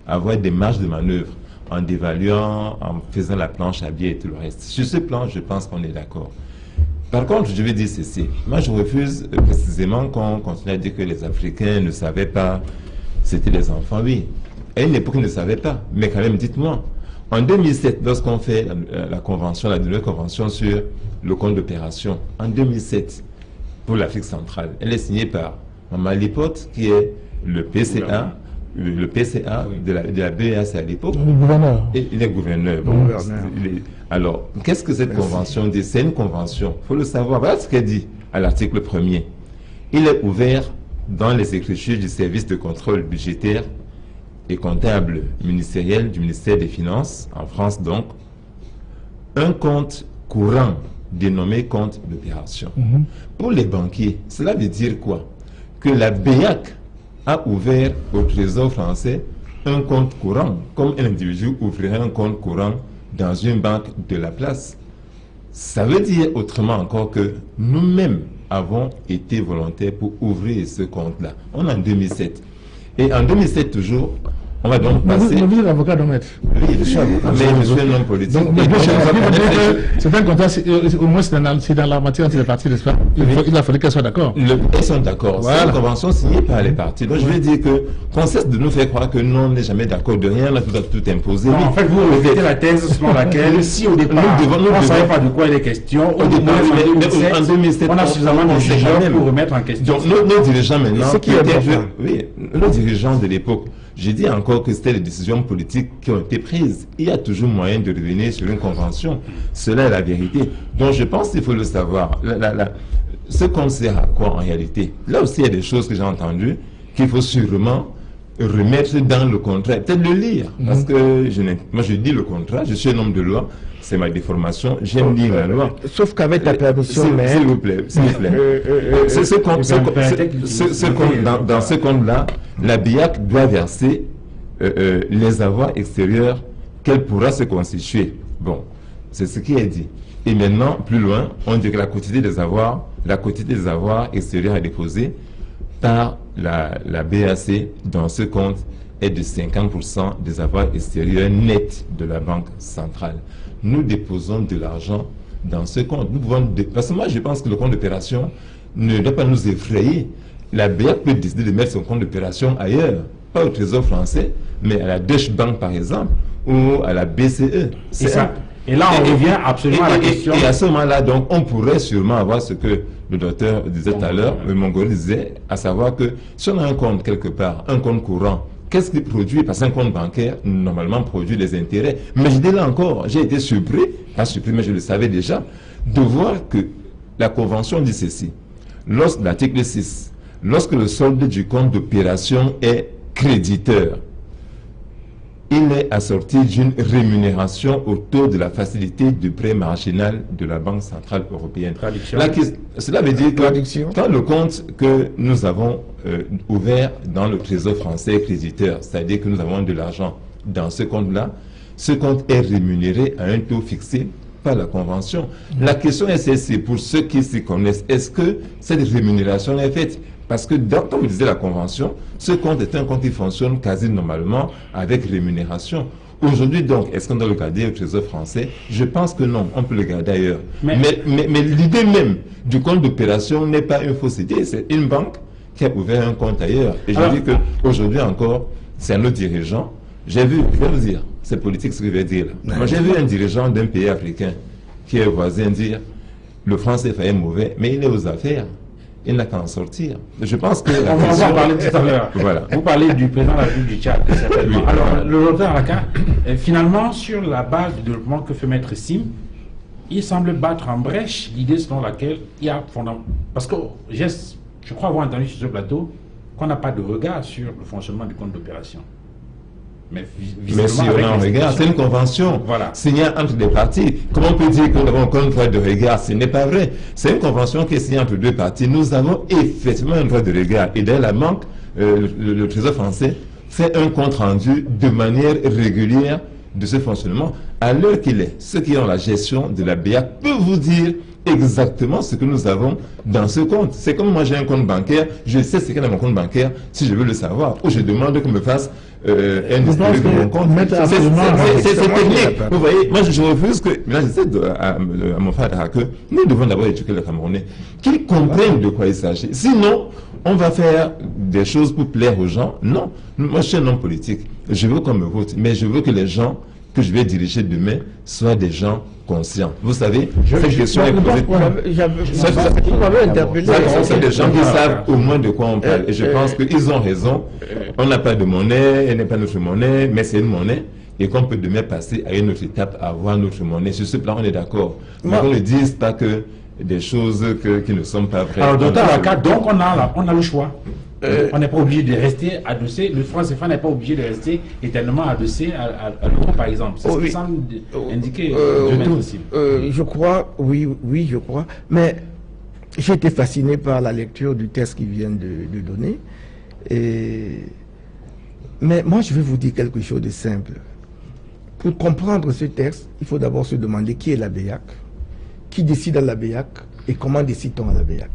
Speaker 4: avoir des marges de manœuvre en dévaluant, en faisant la planche à billets et tout le reste. Sur ce plan, je pense qu'on est d'accord. Par contre, je vais dire ceci. Moi, je refuse précisément qu'on continue à dire que les Africains ne savaient pas. C'était des enfants, oui. À une époque, ils ne savaient pas. Mais quand même, dites-moi, en 2007, lorsqu'on fait la convention, la nouvelle convention sur le compte d'opération, en 2007, pour l'Afrique centrale, elle est signée par Maman Lipote, qui est le PCA, de la BEAC à l'époque.
Speaker 2: Le gouverneur.
Speaker 4: Et il est gouverneur. Bon, alors, qu'est-ce que cette convention dit? C'est une convention. Il faut le savoir. Voilà ce qu'elle dit à l'article 1er. Il est ouvert dans les écritures du service de contrôle budgétaire et comptable ministériel du ministère des Finances, en France donc, un compte courant dénommé compte d'opération. Pour les banquiers, cela veut dire quoi? Que la BEAC a ouvert au Trésor français un compte courant, comme un individu ouvrirait un compte courant dans une banque de la place. Ça veut dire autrement encore que nous-mêmes avons été volontaires pour ouvrir ce compte-là. On est en 2007. Et en 2007 toujours, on va donc passer...
Speaker 2: Vous êtes avocat de maître.
Speaker 4: Oui, je suis avocat, mais je suis un homme politique.
Speaker 2: Donc, c'est un contrat, au moins c'est dans la matière entre les parties, n'est-ce pas? Il a fallu qu'elles soient d'accord.
Speaker 4: Elles sont d'accord. Voilà. C'est une convention signée par les parties. Donc je veux dire qu'on cesse de nous faire croire que nous, on n'est jamais d'accord de rien, on a tout imposé.
Speaker 1: En fait, vous répétez la thèse selon laquelle, si au départ, on ne savait pas de quoi il est question,
Speaker 4: en 2007,
Speaker 1: on a suffisamment de dirigeants pour remettre en question.
Speaker 4: Donc nos dirigeants maintenant, nos dirigeants de l'époque, j'ai dit encore que c'était les décisions politiques qui ont été prises. Il y a toujours moyen de revenir sur une convention. Cela est la vérité. Donc je pense qu'il faut le savoir. Ce qu'on sert à quoi en réalité? Là aussi, il y a des choses que j'ai entendues qu'il faut sûrement remettre dans le contrat. Peut-être le lire. Parce que moi je dis le contrat, je suis un homme de loi. C'est ma déformation, j'aime lire la loi.
Speaker 3: Sauf qu'avec ta permission,
Speaker 4: s'il vous plaît, s'il vous plaît. Dans ce compte-là, la BIAC doit verser les avoirs extérieurs qu'elle pourra se constituer. Bon, c'est ce qui est dit. Et maintenant, plus loin, on dit que la quantité des avoirs extérieurs à déposer par la BAC dans ce compte est de 50% des avoirs extérieurs nets de la Banque centrale. Nous déposons de l'argent dans ce compte. Parce que moi, je pense que le compte d'opération ne doit pas nous effrayer. La BEAC peut décider de mettre son compte d'opération ailleurs, pas au Trésor français, mais à la Deutsche Bank, par exemple, ou à la BCE.
Speaker 1: C'est ça. Et là, on revient absolument à la question.
Speaker 4: Et à ce moment-là, donc, on pourrait sûrement avoir ce que le docteur disait tout à l'heure, le Mongol disait, à savoir que si on a un compte quelque part, un compte courant, qu'est-ce qu'il produit? Parce qu'un compte bancaire, normalement, produit des intérêts. Mais je dis là encore, j'ai été surpris, pas surpris, mais je le savais déjà, de voir que la Convention dit ceci. L'article 6, lorsque le solde du compte d'opération est créditeur, il est assorti d'une rémunération au taux de la facilité de prêt marginal de la Banque Centrale Européenne. Cela veut dire que quand le compte que nous avons ouvert dans le Trésor français créditeur, c'est-à-dire que nous avons de l'argent dans ce compte-là, ce compte est rémunéré à un taux fixé par la Convention. La question est celle-ci, pour ceux qui s'y connaissent, est-ce que cette rémunération est faite? Parce que, comme vous disait la Convention, ce compte est un compte qui fonctionne quasi normalement avec rémunération. Aujourd'hui, donc, est-ce qu'on doit le garder au Trésor français? Je pense que non, on peut le garder ailleurs. Mais l'idée même du compte d'opération n'est pas une fausse idée. C'est une banque qui a ouvert un compte ailleurs. Et je dis qu'aujourd'hui encore, c'est à nos dirigeants. J'ai vu, je vais vous dire, c'est politique ce que je vais dire. Moi, j'ai vu un dirigeant d'un pays africain qui est voisin dire le franc CFA est mauvais, mais il est aux affaires. Il n'a qu'à en sortir. Je pense que...
Speaker 1: On va en parler tout à l'heure. Voilà. Vous parlez du président de la République du Tchad, certainement. Oui. Alors, le docteur Araka, finalement, sur la base du développement que fait Maître Sim, il semble battre en brèche l'idée selon laquelle il y a parce que je crois avoir entendu sur ce plateau qu'on n'a pas de regard sur le fonctionnement du compte d'opération.
Speaker 4: Mais si on en regarde, c'est une convention signée entre des parties. Comment on peut dire que nous avons encore un droit de regard? Ce n'est pas vrai. C'est une convention qui est signée entre deux parties. Nous avons effectivement un droit de regard. Et d'ailleurs, la banque, le Trésor français, fait un compte rendu de manière régulière de ce fonctionnement. À l'heure qu'il est, ceux qui ont la gestion de la BEAC peuvent vous dire exactement ce que nous avons dans ce compte. C'est comme moi j'ai un compte bancaire, je sais ce qu'il y a dans mon compte bancaire si je veux le savoir. Ou je demande qu'on me fasse un historique de mon compte. C'est technique. Vous voyez, moi je refuse que... Là, je sais à mon frère que nous devons d'abord éduquer les Camerounais, qu'ils comprennent de quoi il s'agit. Sinon, on va faire des choses pour plaire aux gens. Non. Moi, je suis un homme politique. Je veux qu'on me vote, mais je veux que les gens que je vais diriger demain soient des gens conscients. Vous savez, cette question est posée. C'est des gens qui savent au moins de quoi on parle. Et je pense qu'ils ont raison. On n'a pas de monnaie, elle n'est pas notre monnaie, mais c'est une monnaie. Et qu'on peut demain passer à une autre étape, à avoir notre monnaie. Sur ce plan, on est d'accord. Mais qu'on ne dise pas que des choses qui ne sont pas vraies.
Speaker 1: Alors, docteur Araka, donc on a le choix. On n'est pas obligé de rester adossé, le franc CFA n'est pas obligé de rester éternellement adossé à l'euro, par exemple. C'est ce qui semble indiquer
Speaker 3: je crois, oui, je crois. Mais j'ai été fasciné par la lecture du texte qu'ils viennent de donner. Mais moi, je vais vous dire quelque chose de simple. Pour comprendre ce texte, il faut d'abord se demander qui est la BEAC, qui décide à la BEAC et comment décide-t-on à la BEAC.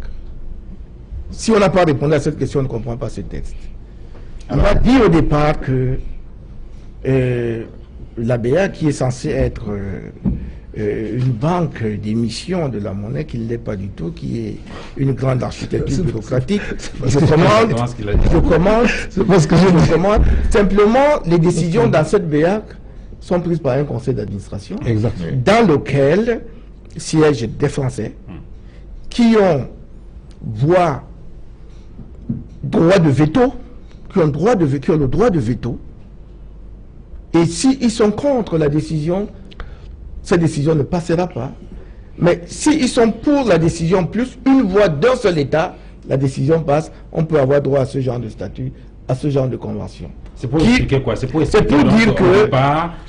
Speaker 3: Si on n'a pas répondu à cette question, on ne comprend pas ce texte. On a dit au départ que la BEAC, qui est censée être une banque d'émission de la monnaie, qui ne l'est pas du tout, qui est une grande architecture bureaucratique, je commande. Simplement, les décisions dans cette BEAC sont prises par un conseil d'administration, dans lequel siègent des Français qui ont droit de veto, qui ont le droit de veto, et s'ils sont contre la décision, cette décision ne passera pas. Mais s'ils sont pour la décision plus une voix d'un seul État, la décision passe, on peut avoir droit à ce genre de statut, à ce genre de convention.
Speaker 1: C'est pour expliquer quoi? C'est pour dire que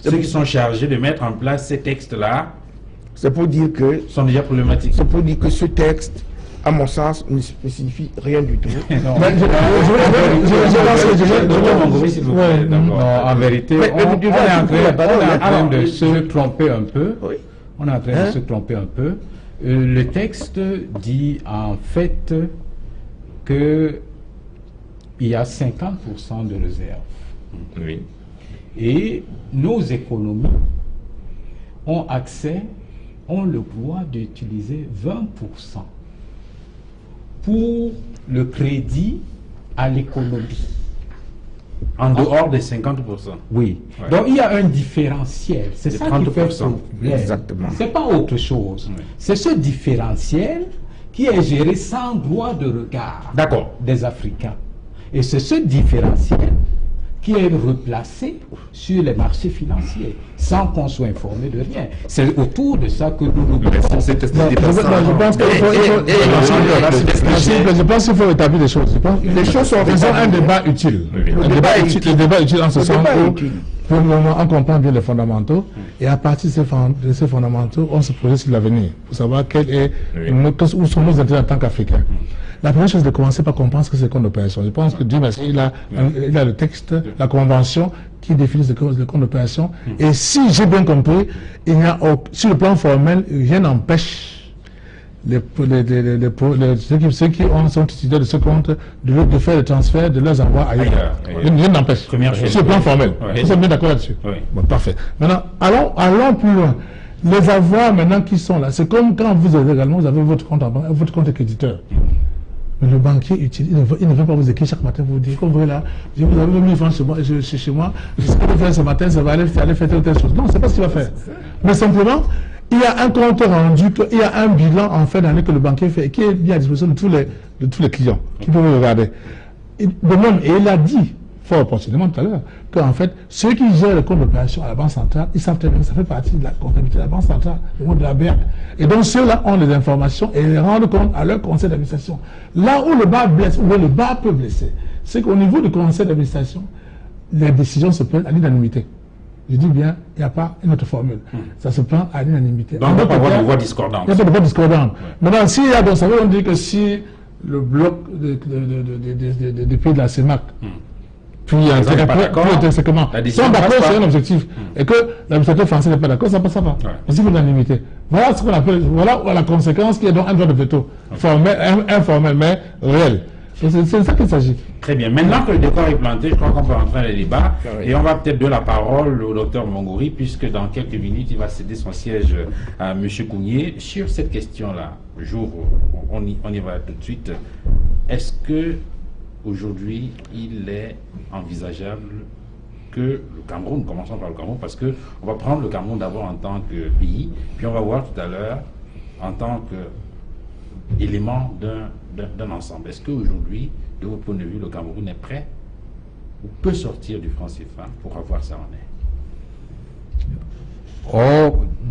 Speaker 1: ceux qui sont chargés de mettre en place ces textes-là,
Speaker 3: c'est pour dire que
Speaker 1: sont déjà problématiques.
Speaker 3: C'est pour dire que ce texte, à mon sens, ne signifie rien du tout.
Speaker 5: En vérité, on est en train de se tromper un peu. On est en train de se tromper un peu. Le texte dit en fait que il y a 50% de réserves.
Speaker 4: Oui.
Speaker 5: Et nos économies ont le droit d'utiliser 20% pour le crédit à l'économie.
Speaker 1: En dehors des 50%.
Speaker 5: Oui. Ouais. Donc il y a un différentiel. C'est ça qui fait problème.
Speaker 3: Exactement.
Speaker 5: C'est pas autre chose. Oui. C'est ce différentiel qui est géré sans droit de regard des Africains. Et c'est ce différentiel qui est replacé sur les marchés financiers, sans qu'on soit informé de rien. C'est autour de ça que nous nous
Speaker 2: je pense qu'il faut établir des choses.
Speaker 3: Les choses sont
Speaker 2: un débat utile. Un débat utile en ce sens où, pour le moment, on comprend bien les fondamentaux, et à partir de ces fondamentaux, on se projette sur l'avenir, pour savoir où sont nos intérêts en tant qu'Africains. La première chose, de commencer par comprendre ce que c'est le compte d'opération. Je pense que Dieu merci, il a le texte, la convention qui définit le compte d'opération. Et si j'ai bien compris, sur le plan formel, rien n'empêche ceux qui sont titulaires de ce compte de faire le transfert de leurs envois ailleurs. Rien n'empêche. Sur le plan formel. Nous sommes bien d'accord là-dessus. Bon, parfait. Maintenant, allons plus loin. Les avoirs maintenant qui sont là, c'est comme quand vous avez également, vous avez votre compte en banque, votre compte créditeur. Mais le banquier il ne veut pas vous écrire chaque matin pour vous dire, comme vous là, vous avez 1000 francs chez moi, je ce que je vais faire ce matin, ça va aller faire telle chose. Non, c'est pas ce qu'il va faire. Mais simplement, il y a un compte rendu, il y a un bilan en fait d'année que le banquier fait, qui est mis à disposition de tous les clients, qui peuvent regarder. De même, et il a dit, fort opportunément tout à l'heure, qu'en fait, ceux qui gèrent le compte d'opération à la Banque centrale, ils savent très bien que ça fait partie de la comptabilité de la Banque centrale, au monde de la BERC. Et donc ceux-là ont les informations et les rendent compte à leur conseil d'administration. Là où le bas blesse, où le bas peut blesser, c'est qu'au niveau du conseil d'administration, les décisions se prennent à l'unanimité. Je dis bien, il n'y a pas une autre formule. Ça se prend à l'unanimité.
Speaker 1: Donc, on ne peut pas avoir de voix discordante.
Speaker 2: Il n'y a pas de voix discordante. Maintenant, s'il y a, donc ça veut dire que si le bloc des pays de la CEMAC, puis c'est comment sont d'accord sur un objectif, et que l'administrateur français n'est pas d'accord, ça passe pas. Parce qu'il faut l'unanimité. Voilà ce qu'on appelle, voilà la conséquence qui est donc un droit de veto, informel, mais réel. C'est de ça qu'il s'agit.
Speaker 1: Très bien. Maintenant que le décor est planté, je crois qu'on peut entrer dans les débats. Et on va peut-être donner la parole au docteur Mongouri, puisque dans quelques minutes, il va céder son siège à M. Kounié. Sur cette question-là, on y va tout de suite. Est-ce que aujourd'hui, il est envisageable que le Cameroun, commençons par le Cameroun, parce qu'on va prendre le Cameroun d'abord en tant que pays, puis on va voir tout à l'heure en tant qu'élément d'un ensemble. Est-ce qu'aujourd'hui, de votre point de vue, le Cameroun est prêt ou peut sortir du franc CFA pour avoir ça en est?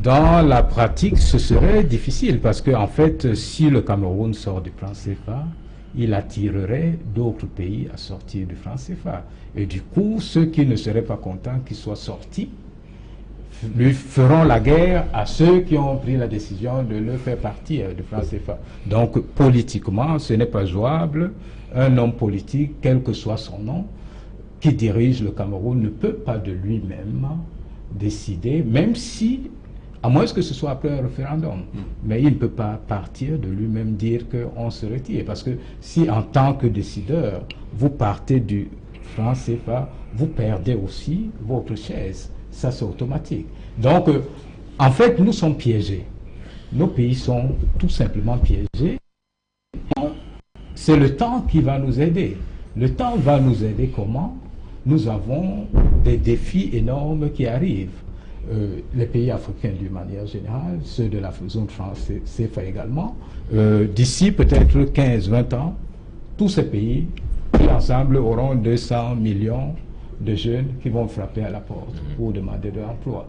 Speaker 5: Dans la pratique, ce serait difficile parce que, en fait, si le Cameroun sort du franc CFA, il attirerait d'autres pays à sortir du franc CFA. Et du coup, ceux qui ne seraient pas contents qu'il soit sorti lui feront la guerre à ceux qui ont pris la décision de le faire partir du franc CFA. Donc, politiquement, ce n'est pas jouable. Un homme politique, quel que soit son nom, qui dirige le Cameroun ne peut pas de lui-même décider, même si, à moins que ce soit après un référendum, mais il ne peut pas partir de lui-même dire qu'on se retire. Parce que si, en tant que décideur, vous partez du franc CFA, vous perdez aussi votre chaise. Ça, c'est automatique. Donc, en fait, nous sommes piégés. Nos pays sont tout simplement piégés. C'est le temps qui va nous aider. Le temps va nous aider comment? Nous avons des défis énormes qui arrivent. Les pays africains d'une manière générale, ceux de la zone franc CFA également, d'ici peut-être 15-20 ans, tous ces pays, ensemble, auront 200 millions de jeunes qui vont frapper à la porte pour demander de l'emploi.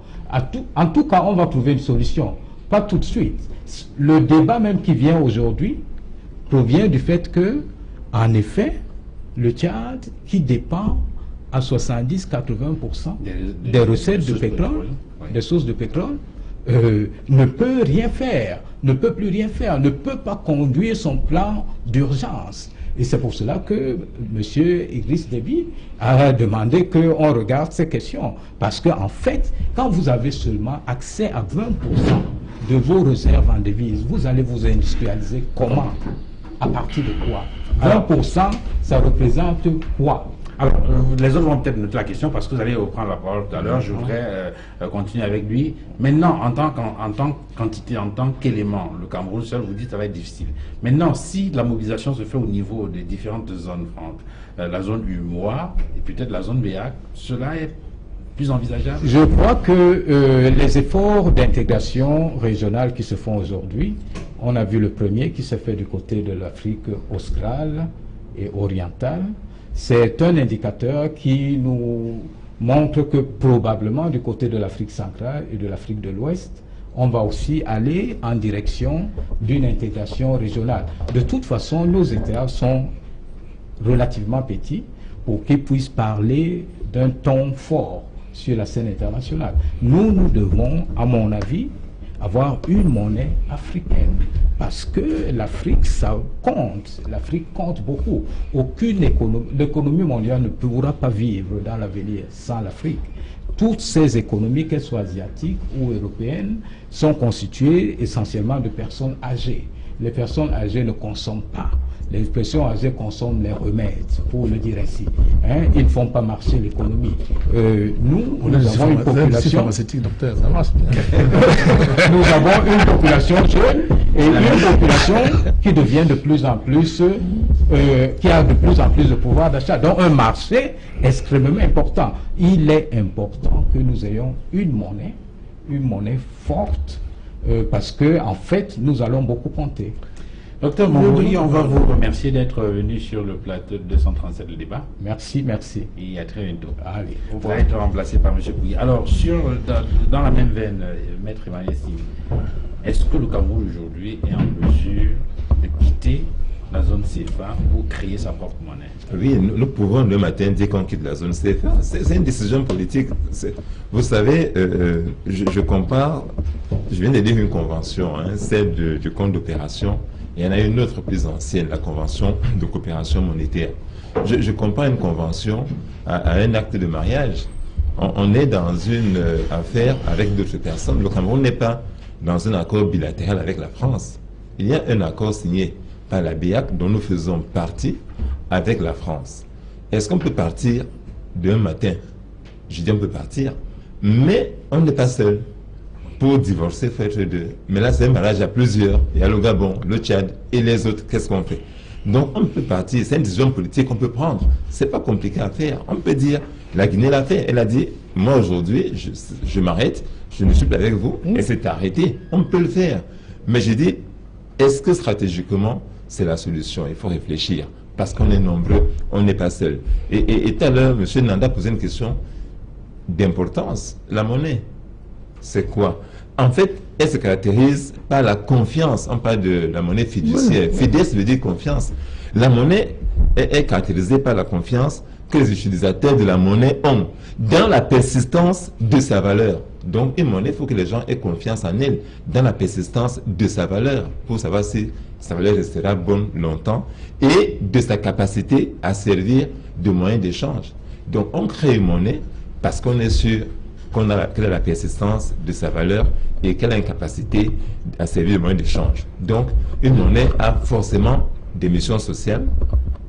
Speaker 5: En tout cas, on va trouver une solution. Pas tout de suite. Le débat même qui vient aujourd'hui provient du fait que, en effet, le Tchad, qui dépend à 70-80% des recettes de pétrole, des sources de pétrole, ne peut rien faire, ne peut plus rien faire, ne peut pas conduire son plan d'urgence. Et c'est pour cela que M. Idriss Déby a demandé qu'on regarde ces questions. Parce qu'en fait, quand vous avez seulement accès à 20% de vos réserves en devises, vous allez vous industrialiser comment? À partir de quoi? 20%, ça représente quoi?
Speaker 1: Alors, les autres vont peut-être noter la question parce que vous allez reprendre la parole tout à l'heure. Je voudrais continuer avec lui. Maintenant, en tant qu'entité, en tant qu'élément, le Cameroun seul, vous dites que ça va être difficile. Maintenant, si la mobilisation se fait au niveau des différentes zones franques, la zone UMOA et peut-être la zone BEAC, cela est plus envisageable?
Speaker 5: Je crois que les efforts d'intégration régionale qui se font aujourd'hui, on a vu le premier qui se fait du côté de l'Afrique australe et orientale. C'est un indicateur qui nous montre que probablement du côté de l'Afrique centrale et de l'Afrique de l'Ouest, on va aussi aller en direction d'une intégration régionale. De toute façon, nos États sont relativement petits pour qu'ils puissent parler d'un ton fort sur la scène internationale. Nous devons, à mon avis, avoir une monnaie africaine. Parce que l'Afrique, ça compte. L'Afrique compte beaucoup. L'économie mondiale ne pourra pas vivre dans l'avenir sans l'Afrique. Toutes ces économies, qu'elles soient asiatiques ou européennes, sont constituées essentiellement de personnes âgées. Les personnes âgées ne consomment pas. Les personnes âgées consomment les remèdes, pour le dire ainsi. Ils ne font pas marcher l'économie. Nous avons une population...
Speaker 2: docteur, ça marche.
Speaker 5: Nous avons une population jeune et une population qui devient de plus en plus... qui a de plus en plus de pouvoir d'achat. Donc un marché extrêmement important. Il est important que nous ayons une monnaie forte, parce que en fait, nous allons beaucoup compter.
Speaker 1: Docteur Mambouri, on va vous remercier d'être venu sur le plateau de 237 le débat.
Speaker 5: Merci.
Speaker 1: Et à très bientôt.
Speaker 5: Allez,
Speaker 1: Vous allez être remplacé par M. Pouy. Alors, dans la même veine, Maître Emmanuel Simi, est-ce que le Cameroun aujourd'hui est en mesure de quitter la zone CFA pour créer sa propre monnaie?
Speaker 4: Oui, nous pouvons le matin dire qu'on quitte la zone CFA. C'est une décision politique. Vous savez, je compare, je viens de lire une convention, celle du compte d'opération. Il y en a une autre plus ancienne, la convention de coopération monétaire. Je compare une convention à un acte de mariage. On est dans une affaire avec d'autres personnes. Le Cameroun n'est pas dans un accord bilatéral avec la France. Il y a un accord signé par la BEAC dont nous faisons partie avec la France. Est-ce qu'on peut partir d'un matin? Je dis on peut partir, mais on n'est pas seul. Pour divorcer, il faut être deux. Mais là, c'est un mariage à plusieurs. Il y a le Gabon, le Tchad et les autres. Qu'est-ce qu'on fait? Donc, on peut partir. C'est une décision politique qu'on peut prendre. C'est pas compliqué à faire. On peut dire, la Guinée l'a fait. Elle a dit, moi aujourd'hui, je m'arrête, je ne suis plus avec vous. Et c'est arrêté. On peut le faire. Mais j'ai dit, est-ce que stratégiquement, c'est la solution? Il faut réfléchir. Parce qu'on est nombreux, on n'est pas seul. Et tout à l'heure, M. Nanda posait une question d'importance. La monnaie, c'est quoi? En fait, elle se caractérise par la confiance. On parle de la monnaie fiduciaire. Fides veut dire confiance. La monnaie est caractérisée par la confiance que les utilisateurs de la monnaie ont dans la persistance de sa valeur. Donc, une monnaie, il faut que les gens aient confiance en elle dans la persistance de sa valeur pour savoir si sa valeur restera bonne longtemps et de sa capacité à servir de moyen d'échange. Donc, on crée une monnaie parce qu'on est sûr qu'elle a la persistance de sa valeur et qu'elle a une capacité à servir de moyen d'échange. Donc, une monnaie a forcément des missions sociales,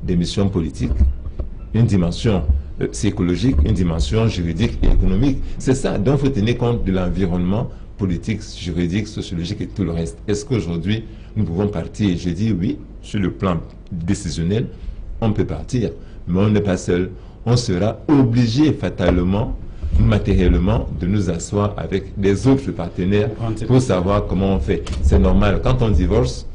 Speaker 4: des missions politiques, une dimension psychologique, une dimension juridique et économique. C'est ça. Donc, il faut tenir compte de l'environnement politique, juridique, sociologique et tout le reste. Est-ce qu'aujourd'hui, nous pouvons partir? Je dis oui, sur le plan décisionnel, on peut partir, mais on n'est pas seul. On sera obligé fatalement, matériellement, de nous asseoir avec des autres partenaires pour savoir comment on fait. C'est normal. Quand on divorce,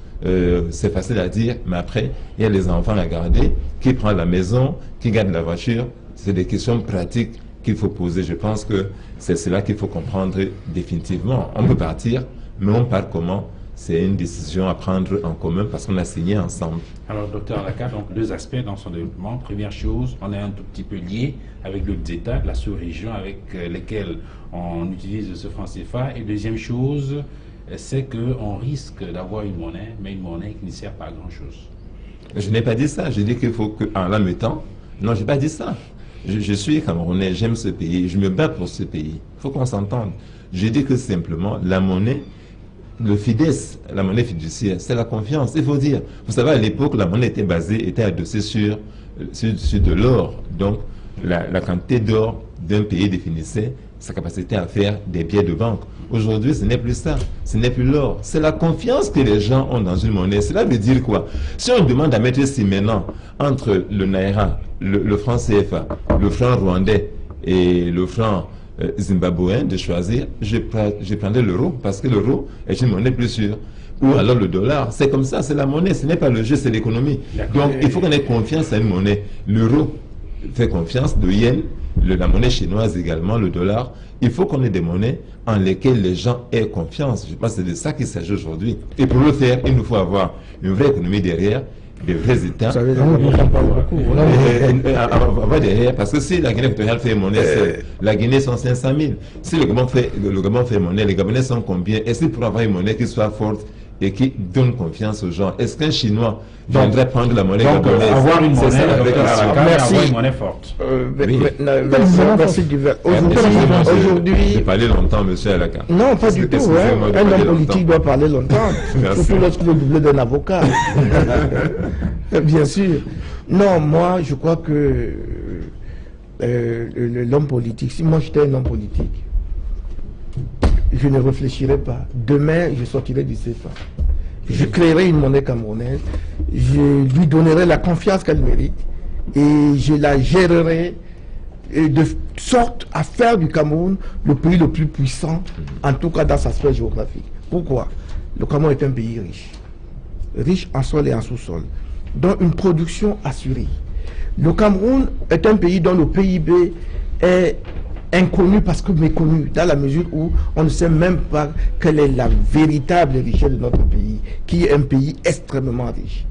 Speaker 4: c'est facile à dire, mais après, il y a les enfants à garder. Qui prend la maison? Qui garde la voiture? C'est des questions pratiques qu'il faut poser. Je pense que c'est cela qu'il faut comprendre définitivement. On peut partir, mais on part comment? C'est une décision à prendre en commun parce qu'on a signé ensemble.
Speaker 1: Alors, docteur Alaka, donc deux aspects dans son développement. Première chose, on est un tout petit peu lié avec d'autres États, la sous-région avec lesquels on utilise ce franc CFA. Et deuxième chose, c'est qu'on risque d'avoir une monnaie, mais une monnaie qui ne sert pas à grand-chose.
Speaker 4: Je n'ai pas dit ça. J'ai dit qu'il faut qu'en la mettant... Non, je n'ai pas dit ça. Je suis Camerounais, j'aime ce pays, je me bats pour ce pays. Il faut qu'on s'entende. J'ai dit que simplement, la monnaie, le FIDES, la monnaie fiduciaire, c'est la confiance. Il faut dire, vous savez, à l'époque, la monnaie était adossée sur de l'or. Donc, la quantité d'or d'un pays définissait sa capacité à faire des billets de banque. Aujourd'hui, ce n'est plus ça. Ce n'est plus l'or. C'est la confiance que les gens ont dans une monnaie. Cela veut dire quoi? Si on demande à mettre si maintenant entre le Naira, le franc CFA, le franc rwandais et le franc zimbabwéen de choisir, je prendrai l'euro parce que l'euro est une monnaie plus sûre. ou alors le dollar. C'est comme ça, c'est la monnaie, ce n'est pas le jeu, c'est l'économie. Donc il faut qu'on ait confiance à une monnaie. L'euro fait confiance, le yen, la monnaie chinoise également, le dollar. Il faut qu'on ait des monnaies en lesquelles les gens aient confiance. Je pense que c'est de ça qu'il s'agit aujourd'hui. Et pour le faire, il nous faut avoir une vraie économie derrière, des vrais États.
Speaker 3: Ça veut dire
Speaker 4: avoir derrière, parce que si la Guinée équatoriale fait monnaie, la Guinée sont 500 000. Si le Gabon fait monnaie, les Gabonais sont combien? Est-ce qu'il pourra avoir une monnaie qui soit forte et qui donne confiance aux gens? Est-ce qu'un Chinois viendrait prendre la monnaie gabonaise?
Speaker 1: Avoir une monnaie,
Speaker 3: Merci.
Speaker 1: avoir une monnaie forte.
Speaker 3: Merci du verre. Aujourd'hui,
Speaker 4: j'ai parlé longtemps, monsieur Alaka.
Speaker 3: Non, pas du tout. Un homme politique doit parler longtemps, surtout lorsqu'il est doublé d'un avocat. Bien sûr. Non, moi, je crois que l'homme politique, si moi j'étais un homme politique, je ne réfléchirais pas. Demain, je sortirai du CFA. Je créerai une monnaie camerounaise, je lui donnerai la confiance qu'elle mérite et je la gérerai de sorte à faire du Cameroun le pays le plus puissant, en tout cas dans sa sphère géographique. Pourquoi? Le Cameroun est un pays riche. Riche en sol et en sous-sol, dont une production assurée. Le Cameroun est un pays dont le PIB est inconnu parce que méconnu, dans la mesure où on ne sait même pas quelle est la véritable richesse de notre pays, qui est un pays extrêmement riche.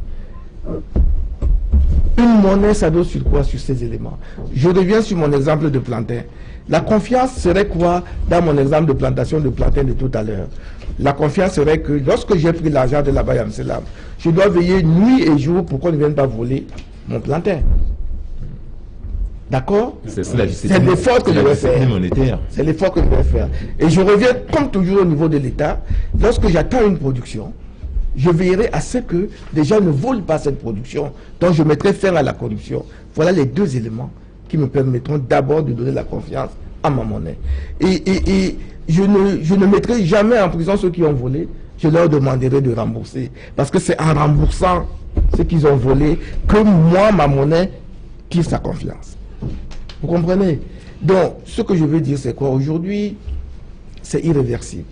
Speaker 3: Une monnaie, ça doit sur quoi? Sur ces éléments. Je reviens sur mon exemple de plantain. La confiance serait quoi dans mon exemple de plantation de plantain de tout à l'heure? La confiance serait que lorsque j'ai pris l'argent de la Baye Amselam, je dois veiller nuit et jour pour qu'on ne vienne pas voler mon plantain. D'accord? C'est l'effort que je vais faire. C'est l'effort que je vais faire. Et je reviens, comme toujours, au niveau de l'État. Lorsque j'attends une production, je veillerai à ce que les gens ne volent pas cette production. Donc je mettrai fin à la corruption. Voilà les deux éléments qui me permettront d'abord de donner la confiance à ma monnaie. Et je ne mettrai jamais en prison ceux qui ont volé. Je leur demanderai de rembourser. Parce que c'est en remboursant ce qu'ils ont volé que moi, ma monnaie, tire sa confiance. Vous comprenez? Donc, ce que je veux dire, c'est quoi? Aujourd'hui, c'est irréversible.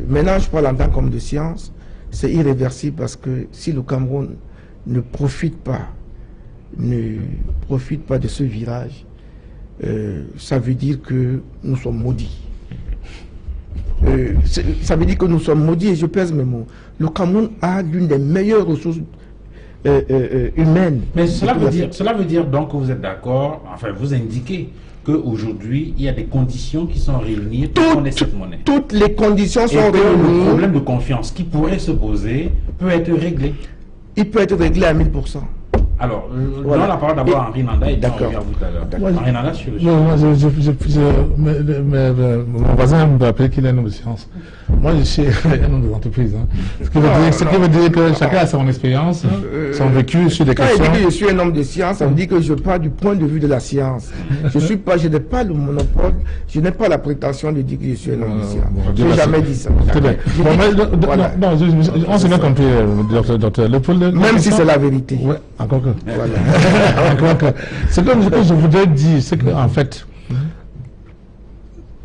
Speaker 3: Maintenant, je parle en tant qu'homme de science. C'est irréversible parce que si le Cameroun ne profite pas de ce virage, ça veut dire que nous sommes maudits. Ça veut dire que nous sommes maudits, et je pèse mes mots. Le Cameroun a l'une des meilleures ressources humaines.
Speaker 1: Mais cela veut dire donc que vous êtes d'accord, enfin vous indiquez qu'aujourd'hui il y a des conditions qui sont réunies pour qu'on ait cette monnaie.
Speaker 3: Toutes les conditions sont
Speaker 1: réunies.
Speaker 3: réunies.
Speaker 1: Le problème de confiance qui pourrait se poser peut être réglé.
Speaker 3: Il peut être réglé à 1000%.
Speaker 1: Alors, voilà. La parole d'abord à Henri Nanda et puis on revient à vous tout à l'heure. Henri Nanda sur le sujet.
Speaker 2: Mon voisin me rappelait qu'il est un homme de science. Moi, je suis un homme d'entreprise. Hein. Ce qui veut dire que chacun a son expérience, son vécu sur des questions.
Speaker 3: Quand il dit que je suis un homme de science, ça veut dire que je parle du point de vue de la science. Je n'ai pas le monopole, je n'ai pas la prétention de dire que je suis un homme de science. Je n'ai jamais dit ça.
Speaker 2: On s'est bien compris, docteur.
Speaker 3: Même si c'est la vérité.
Speaker 2: Ouais, encore que. Voilà. Ce que je voudrais dire, c'est qu'en fait,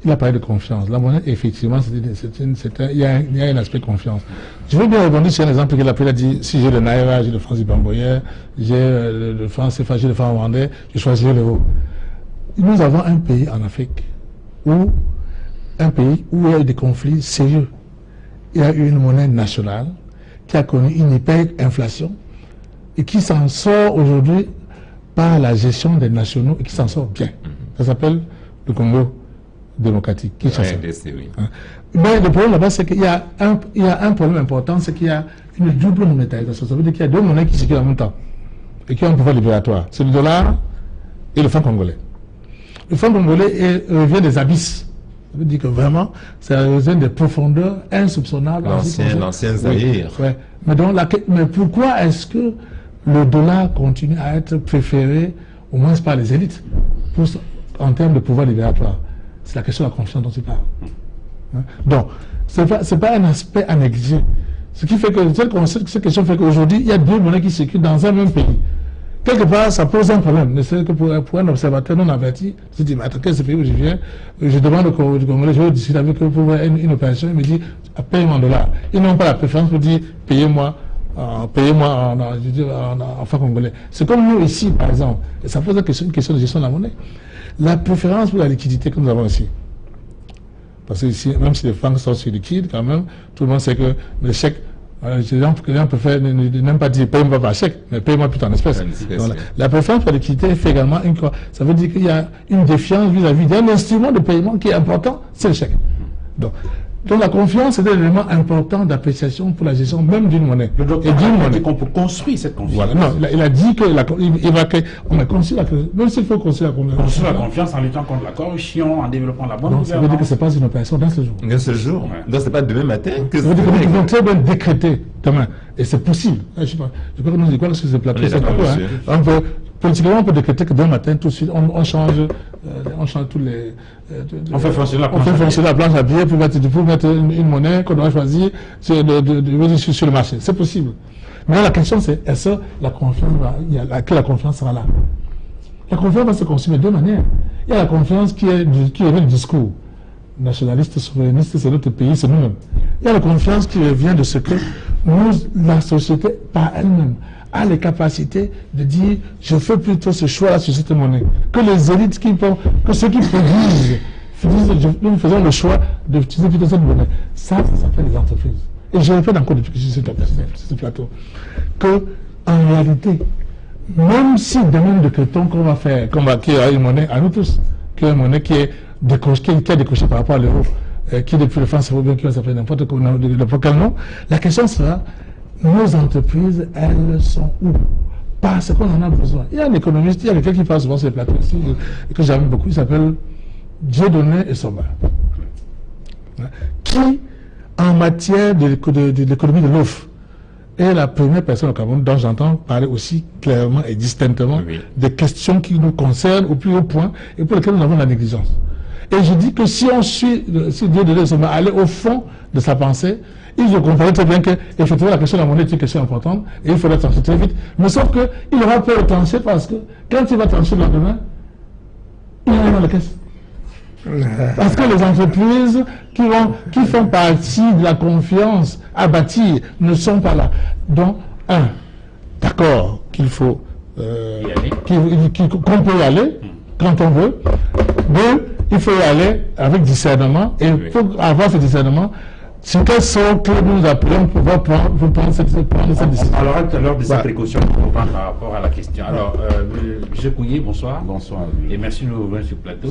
Speaker 2: il a parlé de confiance. La monnaie, effectivement, il y a un aspect de confiance. Je veux bien rebondir sur un exemple qu'il a pris. Il a dit, si j'ai le Naira, j'ai le franc zimbabwéen, j'ai le franc CFA, j'ai le franc rwandais, je choisirai l'euro. Nous avons un pays en Afrique où il y a eu des conflits sérieux. Il y a eu une monnaie nationale qui a connu une hyperinflation et qui s'en sort aujourd'hui par la gestion des nationaux et qui s'en sort bien. Ça s'appelle le Congo démocratique.
Speaker 4: Oui.
Speaker 2: Mais le problème là-bas, c'est qu'il y a un problème important, c'est qu'il y a une double monétarisation. Ça veut dire qu'il y a deux monnaies qui circulent en même temps et qui ont un pouvoir libératoire. C'est le dollar et le franc congolais. Le franc congolais vient des abysses. Ça veut dire que vraiment, ça vient des profondeurs insoupçonnables.
Speaker 4: L'ancien Zaïre.
Speaker 2: Oui. Mais pourquoi est-ce que le dollar continue à être préféré, au moins par les élites, en termes de pouvoir libératoire? C'est la question de la confiance dont tu parles. Donc, ce n'est pas un aspect à négliger. Ce qui fait que cette question fait qu'aujourd'hui, il y a deux monnaies qui circulent dans un même pays. quelque part, ça pose un problème. Ne serait-ce que pour un observateur non averti, se dit, mais attends, quel est ce pays où je viens? Je demande au Congolais, je vais discuter avec eux pour une opération, il me dit, paye-moi en dollars. Ils n'ont pas la préférence pour dire, payez-moi en francs congolais. C'est comme nous ici, par exemple. Et ça pose une question de gestion de la monnaie. La préférence pour la liquidité que nous avons ici. Parce que ici, même si les francs sont sur liquide, quand même, tout le monde sait que le chèque, les gens préfèrent n'aiment pas dire paye-moi par chèque, mais paye-moi plutôt en espèces. Donc, la préférence pour la liquidité fait également ça veut dire qu'il y a une défiance vis-à-vis d'un instrument de paiement qui est important, c'est le chèque. Donc la confiance est un élément important d'appréciation pour la gestion même d'une monnaie.
Speaker 1: Le docteur a dit qu'on peut construire cette confiance.
Speaker 2: Voilà. Non, il a dit on a construit même s'il faut construire
Speaker 1: la confiance en luttant contre la corruption, en développant la bonne gouvernance.
Speaker 2: Ça veut dire que ce n'est pas une opération d'un seul jour.
Speaker 4: D'un seul jour. Ouais. Donc c'est pas demain matin que
Speaker 2: ça veut dire qu'ils vont très bien décréter demain. Et c'est possible. Je crois que nous disons que ce plateau, c'est pas politiquement, on peut décréter que demain matin, tout de suite, on change tous les.
Speaker 1: On fait fonctionner
Speaker 2: la planche à billets pour mettre une monnaie qu'on doit choisir sur le marché. C'est possible. Mais là, la question, c'est est-ce que la confiance sera là? La confiance va se construire de deux manières. Il y a la confiance qui est le discours. Nationaliste, souverainiste, c'est notre pays, c'est nous-mêmes. Il y a la confiance qui vient de ce que la société, par elle-même, a les capacités de dire je fais plutôt ce choix-là sur cette monnaie. Que les élites que ceux qui produisent, nous faisons le choix d'utiliser plutôt cette monnaie. Ça s'appelle les entreprises. Et je répète encore depuis que je suis sur ce plateau, que en réalité, même si demain nous décrétons qu'il y a une monnaie à nous tous, qu'il y a une monnaie qui a décroché par rapport à l'euro, qui depuis le franc CFA bien qui va s'appeler n'importe quel nom, la question sera nos entreprises, elles sont où? Parce qu'on en a besoin. Il y a un économiste, il y a quelqu'un qui parle souvent sur les plateaux ici, que j'aime beaucoup, il s'appelle Dieudonné Essomba, qui, en matière de l'économie de l'offre, est la première personne au Cameroun dont j'entends parler aussi clairement et distinctement des questions qui nous concernent au plus haut point et pour lesquelles nous avons la négligence. Et je dis que si Dieudonné Essomba allait au fond de sa pensée, il comprenait très bien que, effectivement, la question de la monnaie est une question importante et il faudrait trancher très vite. Mais sauf qu'il aura peur de trancher parce que quand il va trancher le lendemain, il est dans la caisse. Parce que les entreprises qui font partie de la confiance à bâtir ne sont pas là. Donc, d'accord qu'il faut qu'on peut y aller quand on veut. Deux, il faut y aller avec discernement et pour avoir ce discernement, c'est quels sont que nous appelons pour prendre cette décision.
Speaker 1: On aura tout à l'heure des précautions pour prendre par rapport à la question. Alors, M. Couillet, bonsoir.
Speaker 6: Bonsoir.
Speaker 1: Et merci de nous rejoindre sur le plateau.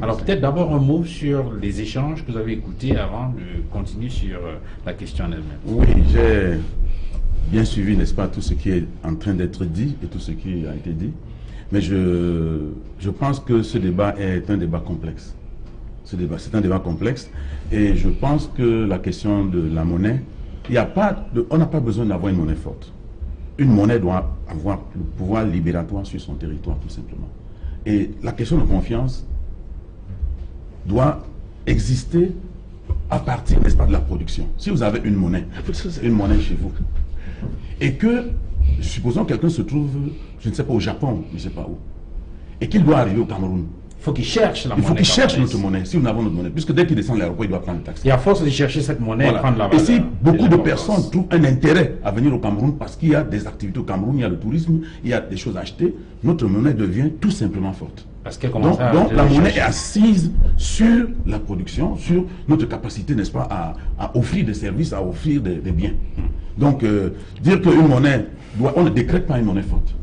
Speaker 1: Alors, peut-être d'abord un mot sur les échanges que vous avez écoutés avant de continuer sur la question en elle-même.
Speaker 6: Oui, j'ai bien suivi, n'est-ce pas, tout ce qui est en train d'être dit et tout ce qui a été dit. Mais je pense que ce débat est un débat complexe. C'est un débat complexe et je pense que la question de la monnaie, on n'a pas besoin d'avoir une monnaie forte. Une monnaie doit avoir le pouvoir libératoire sur son territoire, tout simplement. Et la question de confiance doit exister à partir, n'est-ce pas, de la production. Si vous avez une monnaie chez vous, et que, supposons quelqu'un se trouve, je ne sais pas, au Japon, je ne sais pas où, et qu'il doit arriver au Cameroun,
Speaker 1: il faut qu'il cherche la monnaie.
Speaker 6: Il faut qu'il cherche notre monnaie, si nous avons notre monnaie. Puisque dès qu'il descend de l'aéroport, il doit prendre le taxi.
Speaker 1: Et à force de chercher cette monnaie, prendre la valeur.
Speaker 6: Et si beaucoup de personnes trouvent un intérêt à venir au Cameroun parce qu'il y a des activités au Cameroun, il y a le tourisme, il y a des choses à acheter, notre monnaie devient tout simplement forte.
Speaker 1: Parce qu'elle
Speaker 6: donc la monnaie est assise sur la production, sur notre capacité, n'est-ce pas, à offrir des services, à offrir des biens. Donc, dire qu'une monnaie, on ne décrète pas une monnaie forte.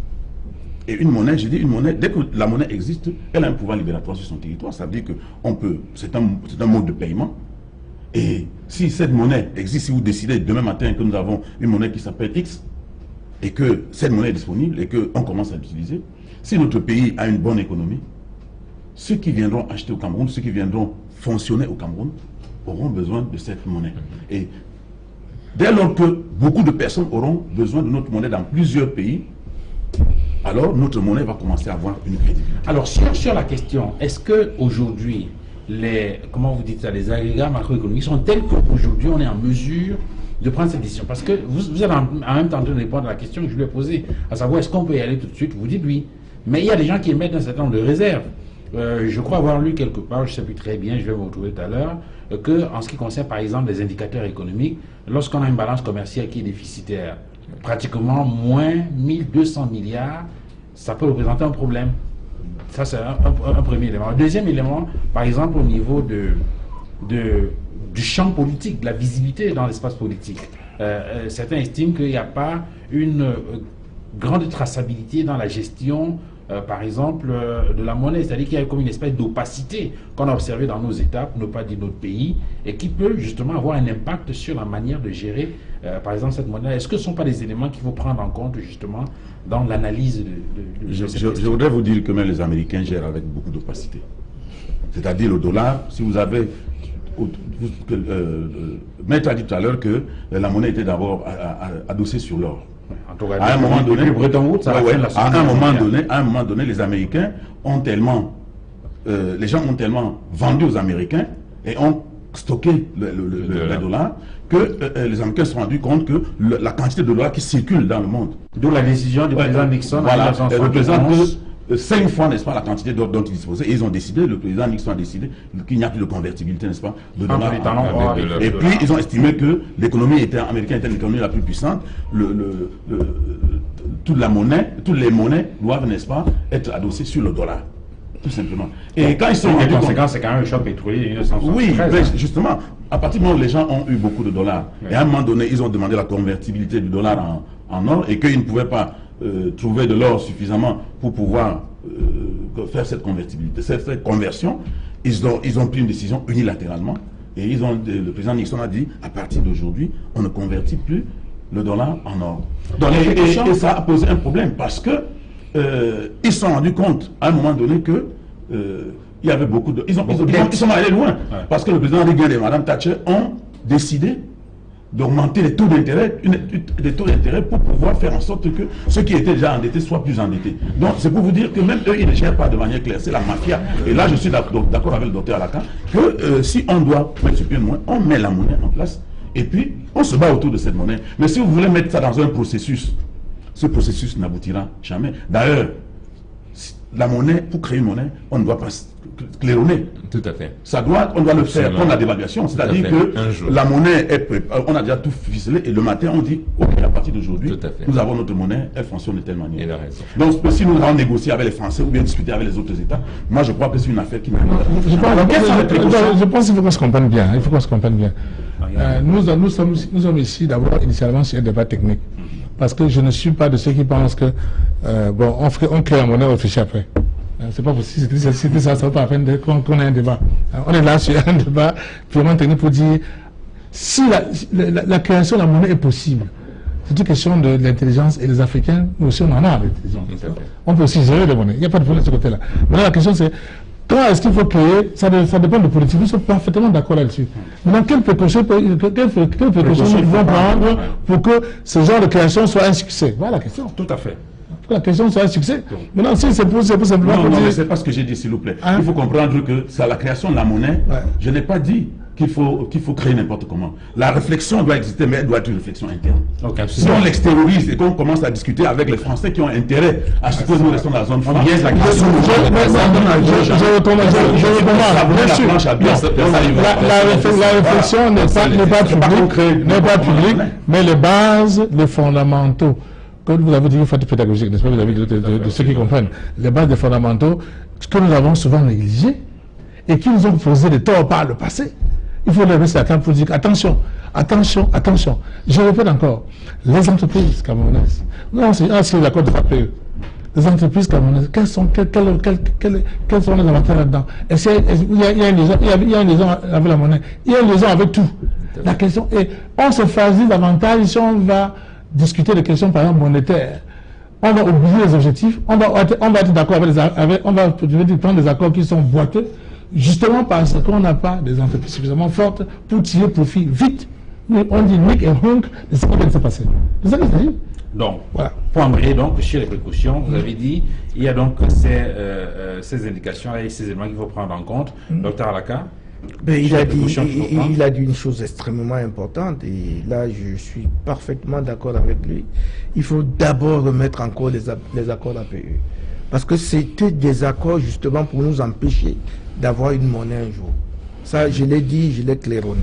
Speaker 6: Et une monnaie, je dis une monnaie, dès que la monnaie existe, elle a un pouvoir libératoire sur son territoire. Ça veut dire que c'est un mode de paiement. Et si cette monnaie existe, si vous décidez demain matin que nous avons une monnaie qui s'appelle X, et que cette monnaie est disponible, et qu'on commence à l'utiliser, si notre pays a une bonne économie, ceux qui viendront acheter au Cameroun, ceux qui viendront fonctionner au Cameroun, auront besoin de cette monnaie. Et dès lors que beaucoup de personnes auront besoin de notre monnaie dans plusieurs pays, alors notre monnaie va commencer à avoir une crédibilité.
Speaker 1: Alors sur la question, est-ce qu'aujourd'hui, les agrégats macroéconomiques sont tels qu'aujourd'hui on est en mesure de prendre cette décision? Parce que vous êtes en même temps en train de répondre à la question que je lui ai posée, à savoir est-ce qu'on peut y aller tout de suite? Vous dites oui. Mais il y a des gens qui émettent un certain nombre de réserves. Je crois avoir lu quelque part, je ne sais plus très bien, je vais me retrouver tout à l'heure, qu'en ce qui concerne par exemple les indicateurs économiques, lorsqu'on a une balance commerciale qui est déficitaire, pratiquement moins 1200 milliards, ça peut représenter un problème. Ça, c'est un premier élément. Le deuxième élément, par exemple, au niveau du champ politique, de la visibilité dans l'espace politique. Certains estiment qu'il n'y a pas une grande traçabilité dans la gestion, par exemple, de la monnaie. C'est-à-dire qu'il y a comme une espèce d'opacité qu'on a observée dans nos États, pour ne pas dire notre pays, et qui peut justement avoir un impact sur la manière de gérer, par exemple, cette monnaie. Est-ce que ce ne sont pas des éléments qu'il faut prendre en compte, justement, dans l'analyse de
Speaker 6: je voudrais vous dire que même les Américains gèrent avec beaucoup d'opacité. C'est-à-dire le dollar, si vous avez... Maître a dit tout à l'heure que la monnaie était d'abord adossée sur l'or. À un moment donné, à un moment donné, les Américains ont tellement... les gens ont tellement vendu aux Américains et ont stocké le dollar que les Américains se sont rendus compte que la quantité de dollars qui circule dans le monde...
Speaker 1: D'où la décision du président Nixon
Speaker 6: voilà, représente 5 fois, n'est-ce pas, la quantité d'or dont ils disposaient. Et ils ont décidé, le président Nixon a décidé qu'il n'y a plus de convertibilité, n'est-ce pas, de dollars. Et puis, ils ont estimé que l'économie américaine était l'économie la plus puissante. Toute la monnaie, toutes les monnaies doivent, n'est-ce pas, être adossées sur le dollar. Tout simplement. Et quand ils sont rendus compte...
Speaker 1: conséquence, c'est quand même un choc pétrolier.
Speaker 6: Oui, mais justement, à partir du moment où les gens ont eu beaucoup de dollars, et à un moment donné, ils ont demandé la convertibilité du dollar en or, et qu'ils ne pouvaient pas trouver de l'or suffisamment pour pouvoir faire cette convertibilité, cette conversion, ils ont pris une décision unilatéralement, et le président Nixon a dit, à partir d'aujourd'hui, on ne convertit plus le dollar en or. Donc, et ça a posé un problème, parce que ils se sont rendus compte à un moment donné que il y avait beaucoup de... Ils sont allés loin, parce que le président Reagan et Mme Thatcher ont décidé d'augmenter les taux d'intérêt, pour pouvoir faire en sorte que ceux qui étaient déjà endettés soient plus endettés. Donc c'est pour vous dire que même eux, ils ne gèrent pas de manière claire, c'est la mafia. Et là, je suis d'accord avec le docteur Alaka, que si on doit mettre ce pied de moins, on met la monnaie en place, et puis on se bat autour de cette monnaie. Mais si vous voulez mettre ça dans un processus, ce processus n'aboutira jamais. D'ailleurs, la monnaie, pour créer une monnaie, on ne doit pas claironner.
Speaker 4: Tout à fait.
Speaker 6: On doit le faire comme la dévaluation. C'est-à-dire que la monnaie, on a déjà tout ficelé et le matin on dit, ok, à partir d'aujourd'hui, nous avons notre monnaie, elle fonctionne de telle manière.
Speaker 4: Il a raison.
Speaker 6: Donc si nous avons négocié avec les Français ou bien discuté avec les autres États, moi je crois que c'est une affaire qui...
Speaker 2: Je pense qu'il faut qu'on se comprenne bien. Il faut qu'on se comprenne bien. Nous sommes ici d'abord initialement sur un débat technique. Parce que je ne suis pas de ceux qui pensent que on crée la monnaie, on réfléchit après. C'est pas possible. C'était ça, ça vaut pas la peine qu'on ait un débat. On est là sur un débat purement technique pour dire si la création de la monnaie est possible. C'est une question de l'intelligence et les Africains, nous aussi on en a l'intelligence. On peut aussi gérer les monnaies. Il n'y a pas de problème de ce côté-là. Maintenant la question c'est quand est-ce qu'il faut créer, ça dépend de politique. Nous sommes parfaitement d'accord là-dessus. Maintenant, quelles précautions nous devons prendre pour que ce genre de création soit un succès? Voilà la question.
Speaker 6: Tout à fait.
Speaker 2: Pour que la question soit un succès. Maintenant, si c'est pour simplement...
Speaker 6: Non, mais c'est pas ce que j'ai dit, s'il vous plaît. Il faut comprendre que c'est la création de la monnaie. Je n'ai pas dit qu'il faut créer n'importe comment. La réflexion doit exister, mais elle doit être une réflexion interne. Si on l'extériorise et qu'on commence à discuter avec les Français qui ont intérêt à ce que nous restons dans la zone franc,
Speaker 2: la réflexion n'est pas publique, mais les bases, les fondamentaux, comme vous avez dit, il faut être pédagogique, n'est-ce pas, vous avez dit de ceux qui comprennent, les bases des fondamentaux que nous avons souvent négligés et qui nous ont posé des torts par le passé. Il faut lever la table pour dire attention, attention, attention. Je répète encore, les entreprises camerounaises, non, c'est l'accord de FAPE. Les entreprises camerounaises, quels sont les avantages là-dedans? Il y a une liaison avec la monnaie, il y a une liaison avec tout. La question est, on se fragilise davantage si on va discuter de questions, par exemple, monétaires. On va oublier les objectifs, on va être d'accord on va prendre des accords qui sont boiteux, justement parce qu'on n'a pas des entreprises suffisamment fortes pour tirer profit vite. On dit Nick et Honk, c'est ce qui vient de se passer. C'est ça qu'il s'agit.
Speaker 1: Donc, voilà. Pour embrayer donc sur les précautions, vous avez dit, il y a donc ces indications et ces éléments qu'il faut prendre en compte. Docteur Alaka,
Speaker 3: Ben, il a dit une chose extrêmement importante, et là je suis parfaitement d'accord avec lui. Il faut d'abord remettre en cause les accords APE. Parce que c'était des accords justement pour nous empêcher d'avoir une monnaie un jour. Ça, je l'ai dit, je l'ai claironné.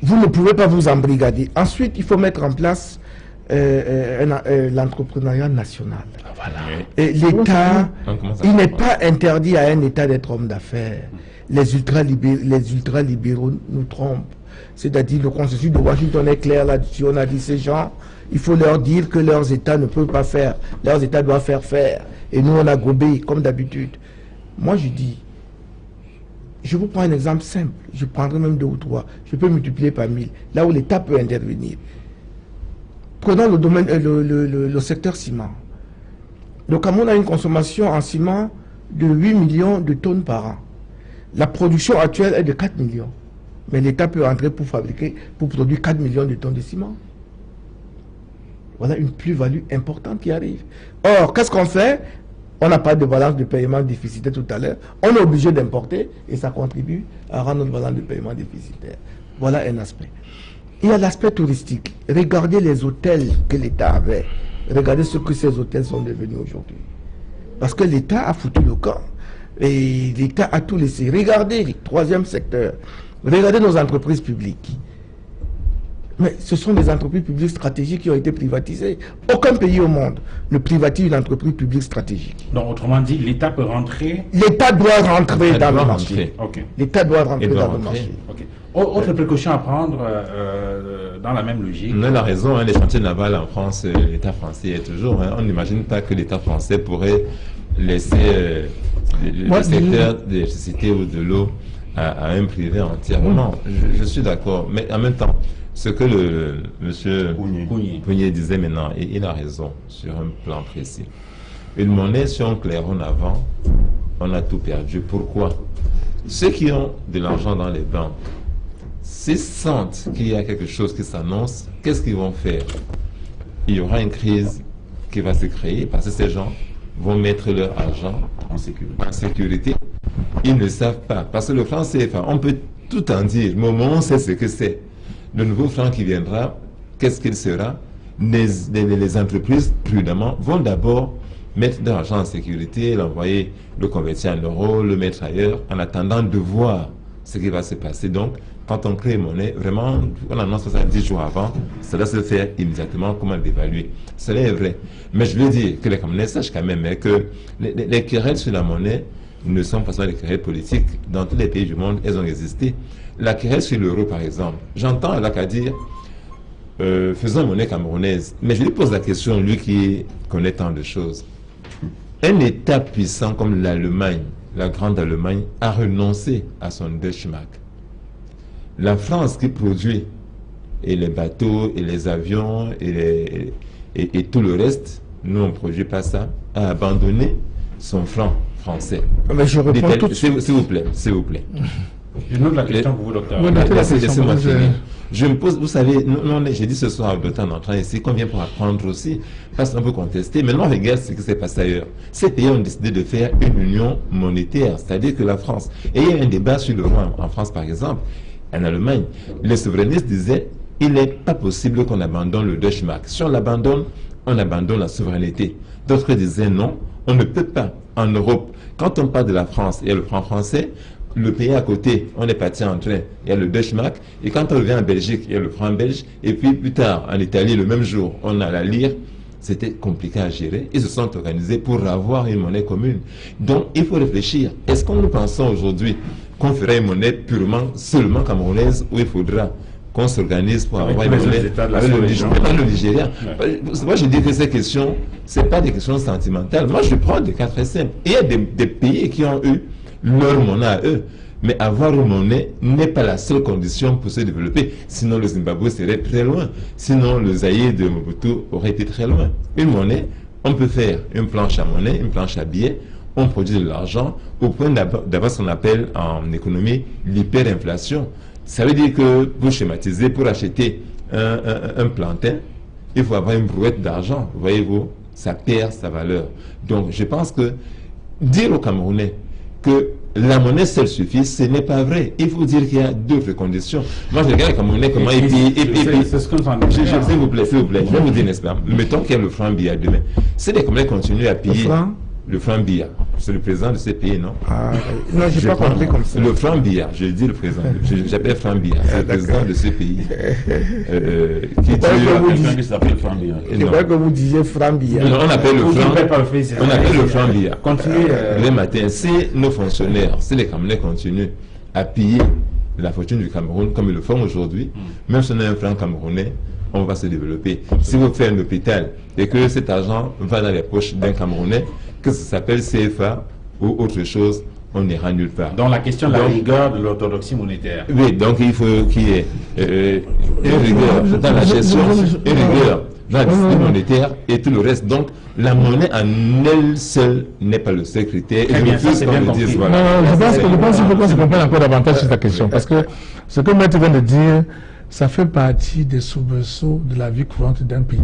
Speaker 3: Vous ne pouvez pas vous embrigader. Ensuite, il faut mettre en place l'entrepreneuriat national. Et l'État, il n'est pas interdit à un État d'être homme d'affaires. Les ultralibéraux nous trompent. C'est-à-dire le consensus de Washington est clair là-dessus. On a dit ces gens, il faut leur dire que leurs États ne peuvent pas faire. Leurs États doivent faire. Et nous, on a gobé, comme d'habitude. Moi, je dis, je vous prends un exemple simple. Je prendrai même 2 ou 3. Je peux multiplier par 1000. Là où l'État peut intervenir. Prenons le domaine, le secteur ciment. Le Cameroun a une consommation en ciment de 8 millions de tonnes par an. La production actuelle est de 4 millions. Mais l'État peut entrer pour produire 4 millions de tonnes de ciment. Voilà une plus-value importante qui arrive. Or, qu'est-ce qu'on fait? On n'a pas de balance de paiement déficitaire tout à l'heure. On est obligé d'importer et ça contribue à rendre notre balance de paiement déficitaire. Voilà un aspect. Il y a l'aspect touristique. Regardez les hôtels que l'État avait. Regardez ce que ces hôtels sont devenus aujourd'hui. Parce que l'État a foutu le camp. Et l'État a tout laissé. Regardez le 3e secteur. Regardez nos entreprises publiques. Mais ce sont des entreprises publiques stratégiques qui ont été privatisées. Aucun pays au monde ne privatise une entreprise publique stratégique.
Speaker 1: Donc, autrement dit, l'État peut rentrer...
Speaker 3: L'État doit rentrer dans le marché.
Speaker 1: Okay.
Speaker 3: L'État doit rentrer dans le marché.
Speaker 1: Okay. Autre précaution à prendre dans la même logique.
Speaker 4: On a la raison, les chantiers navals en France, l'État français est toujours. On n'imagine pas que l'État français pourrait laisser le secteur de l'électricité ou de l'eau à un privé entièrement. Je suis d'accord. Mais en même temps, ce que le monsieur Pougnier disait maintenant, et il a raison sur un plan précis. Une monnaie, si on claironne avant, on a tout perdu. Pourquoi? Ceux qui ont de l'argent dans les banques, s'ils sentent qu'il y a quelque chose qui s'annonce, qu'est-ce qu'ils vont faire? Il y aura une crise qui va se créer parce que ces gens vont mettre leur argent en sécurité. Ils ne savent pas. Parce que le franc CFA, on peut tout en dire, mais au moment où on sait ce que c'est, le nouveau franc qui viendra, qu'est-ce qu'il sera? Les entreprises, prudemment, vont d'abord mettre de l'argent en sécurité, l'envoyer, le convertir en euros, le mettre ailleurs, en attendant de voir ce qui va se passer. Donc, quand on crée une monnaie, vraiment, on annonce ça 10 jours avant, ça doit se faire immédiatement, comment l'évaluer. Cela est vrai. Mais je veux dire que les Camerounais sachent quand même que les querelles sur la monnaie ne sont pas seulement des querelles politiques. Dans tous les pays du monde, elles ont existé. La querelle sur l'euro, par exemple, j'entends Alaka dire faisons une monnaie camerounaise. Mais je lui pose la question, lui qui connaît tant de choses. Un État puissant comme l'Allemagne, la grande Allemagne, a renoncé à son Deutschmark. La France qui produit et les bateaux et les avions et tout le reste, nous on ne produit pas ça, a abandonné son franc français.
Speaker 3: Mais je réponds tout de suite.
Speaker 4: S'il vous plaît, s'il vous plaît.
Speaker 1: Je note la question pour vous, docteur.
Speaker 4: Laissez-moi finir. Je me pose, vous savez, j'ai dit ce soir au docteur en entrant ici qu'on vient pour apprendre aussi, parce qu'on peut contester. Maintenant, regarde ce qui s'est passé ailleurs. Ces pays ont décidé de faire une union monétaire, c'est-à-dire que la France, et il y a un débat sur l'euro en France par exemple, en Allemagne, les souverainistes disaient il n'est pas possible qu'on abandonne le Deutschmark. Si on l'abandonne, on abandonne la souveraineté. D'autres disaient non, on ne peut pas. En Europe, quand on parle de la France et le franc français, le pays à côté, on est parti en train, il y a le Deutschmark, et quand on revient en Belgique, il y a le franc belge, et puis plus tard, en Italie, le même jour, on a la lire. C'était compliqué à gérer. Ils se sont organisés pour avoir une monnaie commune. Donc, il faut réfléchir. Est-ce que nous pensons aujourd'hui qu'on ferait une monnaie seulement camerounaise, ou il faudra qu'on s'organise pour avoir une monnaie avec le Nigeria? Moi, je dis que ces questions, ce pas des questions sentimentales. Moi, je prends des cas très simples. Il y a des pays qui ont eu leur monnaie à eux. Mais avoir une monnaie n'est pas la seule condition pour se développer. Sinon, le Zimbabwe serait très loin. Sinon, le Zaïre de Mobutu aurait été très loin. Une monnaie, on peut faire une planche à monnaie, une planche à billets, on produit de l'argent au point d'avoir ce qu'on appelle en économie l'hyperinflation. Ça veut dire que, pour schématiser, pour acheter un plantain, il faut avoir une brouette d'argent. Voyez-vous, ça perd sa valeur. Donc, je pense que dire aux Camerounais que la monnaie seule suffit, ce n'est pas vrai. Il faut dire qu'il y a d'autres conditions. Moi, je regarde la monnaie, comment il paye.
Speaker 1: C'est ce que nous en disons.
Speaker 4: S'il vous plaît, je vais vous dire, n'est-ce pas? Mettons qu'il y a le franc billard demain. Si les Congolais continuent à payer le franc billard, c'est le président de ces pays, non?
Speaker 3: Non, je n'ai pas compris comme ça.
Speaker 4: Le franc billard, je dis le président. J'appelle franc billard. C'est le président de ces pays.
Speaker 6: Quelqu'un qui s'appelle franc billard.
Speaker 3: Je crois que vous disiez franc billard.
Speaker 4: On appelle le franc billard.
Speaker 1: Continuez.
Speaker 4: Le matin, si nos fonctionnaires, si les Camerounais continuent à piller la fortune du Cameroun comme ils le font aujourd'hui, même si on a un franc camerounais, on va se développer. Si vous faites un hôpital et que cet argent va dans les poches d'un Camerounais, que ça s'appelle CFA ou autre chose, on n'ira nulle part.
Speaker 1: Dans la question de la rigueur de l'orthodoxie monétaire.
Speaker 4: Oui, donc il faut qu'il y ait une rigueur dans la gestion, une rigueur dans la discipline monétaire et tout le reste. Donc, la monnaie en elle seule n'est pas le seul critère. Et
Speaker 1: bien, ça, c'est bien compris.
Speaker 4: Voilà.
Speaker 2: Non, je pense qu'il faut qu'on se comprenne encore davantage sur ta question. Parce que ce que Maître vient de dire, ça fait partie des soubresauts de la vie courante d'un pays,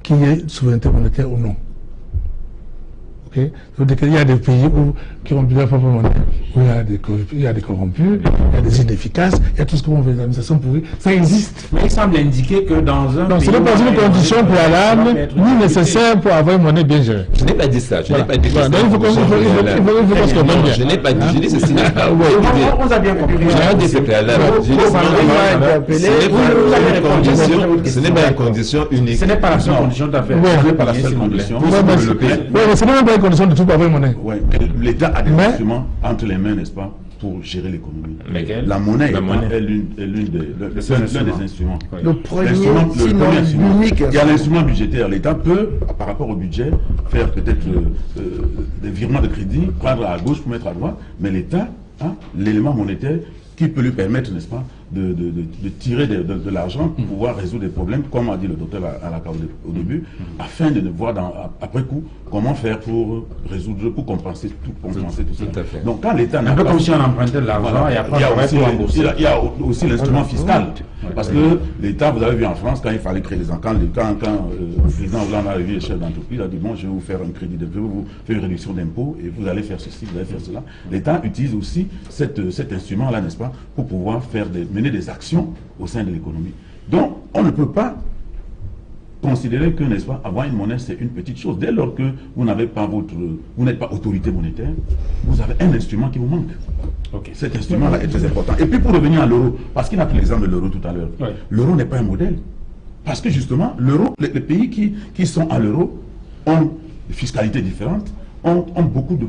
Speaker 2: qui est souveraineté monétaire ou non. Okay. Il y a des pays qui ont leur propre monnaie, où il y a des corrompus, il y a des inefficaces, il y a tout ce qu'on veut, des administrations pourries. Ça existe.
Speaker 1: Mais il semble indiquer que dans un
Speaker 2: pays... ce n'est pas une condition préalable, ni nécessaire pour avoir une monnaie bien gérée.
Speaker 4: Je n'ai pas dit ça. Je n'ai pas dit ça.
Speaker 2: Il faut qu'on se comprenne bien.
Speaker 4: Je n'ai pas dit. Je dis ceci.
Speaker 1: On a bien compris.
Speaker 4: Je n'ai pas dit c'est préalable. Ce n'est pas une condition unique.
Speaker 1: Ce n'est pas la seule condition d'affaires.
Speaker 6: Ce n'est pas la seule condition.
Speaker 2: Oui, mais ce n'est même pas une condition de tout pour avoir une monnaie.
Speaker 6: Oui, l'État a des instruments entre les mains, n'est-ce pas, pour gérer l'économie. La monnaie est l'un des instruments.
Speaker 3: Le premier, sinon l'unique.
Speaker 6: Il y a l'instrument budgétaire. L'État peut, par rapport au budget, faire peut-être des virements de crédit, prendre à gauche pour mettre à droite, mais l'État a l'élément monétaire qui peut lui permettre, n'est-ce pas, de tirer de l'argent pour pouvoir résoudre des problèmes, comme a dit le docteur Alaka au début, afin de voir après coup comment faire pour résoudre, pour compenser tout ça. Donc quand l'État n'a pas...
Speaker 1: comme si on empruntait de l'argent et après
Speaker 6: il y a aussi l'instrument fiscal. Parce que l'État, vous avez vu en France, quand il fallait créer les emplois, quand le président Hollande a arrivé, le chef d'entreprise, a dit bon, je vais vous faire un crédit, je vais vous faire une réduction d'impôts et vous allez faire ceci, vous allez faire cela. L'État utilise aussi cet instrument-là, n'est-ce pas, pour pouvoir mener des actions au sein de l'économie. Donc, on ne peut pas considérer que, n'est-ce pas, avoir une monnaie, c'est une petite chose. Dès lors que vous n'êtes pas autorité monétaire, vous avez un instrument qui vous manque. Cet instrument-là est très important. Et puis pour revenir à l'euro, parce qu'il a pris l'exemple de l'euro tout à l'heure, l'euro n'est pas un modèle. Parce que justement, l'euro, les pays qui sont à l'euro ont des fiscalités différentes, ont beaucoup de...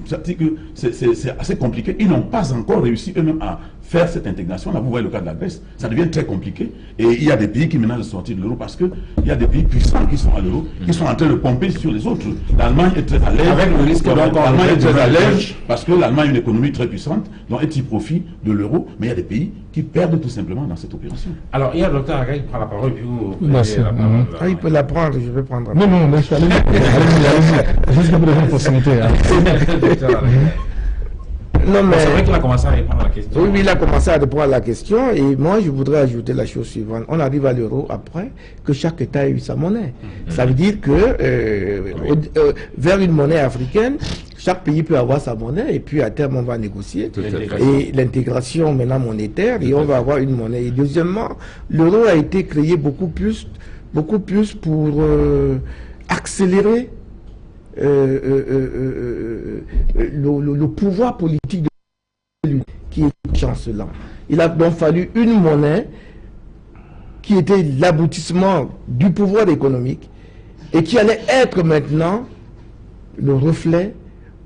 Speaker 6: C'est assez compliqué. Ils n'ont pas encore réussi eux-mêmes à faire cette intégration. Là, vous voyez le cas de la Grèce, ça devient très compliqué. Et il y a des pays qui menacent de sortir de l'euro parce qu'il y a des pays puissants qui sont à l'euro, qui sont en train de pomper sur les autres. L'Allemagne est très à l'aise.
Speaker 1: Avec le risque
Speaker 6: l'Allemagne est très à l'aise parce que l'Allemagne est une économie très puissante, donc elle tire profit de l'euro. Mais il y a des pays qui perdent tout simplement dans cette opération.
Speaker 1: Alors, il y a le docteur Aga qui prend la parole, puis vous...
Speaker 3: il peut la prendre, je vais prendre.
Speaker 2: Non, mais je suis allé. Allez-y. Juste pour les proximité.
Speaker 3: Non, mais...
Speaker 1: C'est vrai qu'il a commencé à répondre à la question.
Speaker 3: Oui, il a commencé à répondre à la question. Et moi, je voudrais ajouter la chose suivante. On arrive à l'euro après que chaque État ait eu sa monnaie. Ça veut dire que vers une monnaie africaine, chaque pays peut avoir sa monnaie. Et puis à terme, on va négocier. Et l'intégration maintenant monétaire. Et on va avoir une monnaie. Et deuxièmement, l'euro a été créé beaucoup plus pour accélérer le pouvoir politique de l'Union qui est chancelant. Il a donc fallu une monnaie qui était l'aboutissement du pouvoir économique et qui allait être maintenant le reflet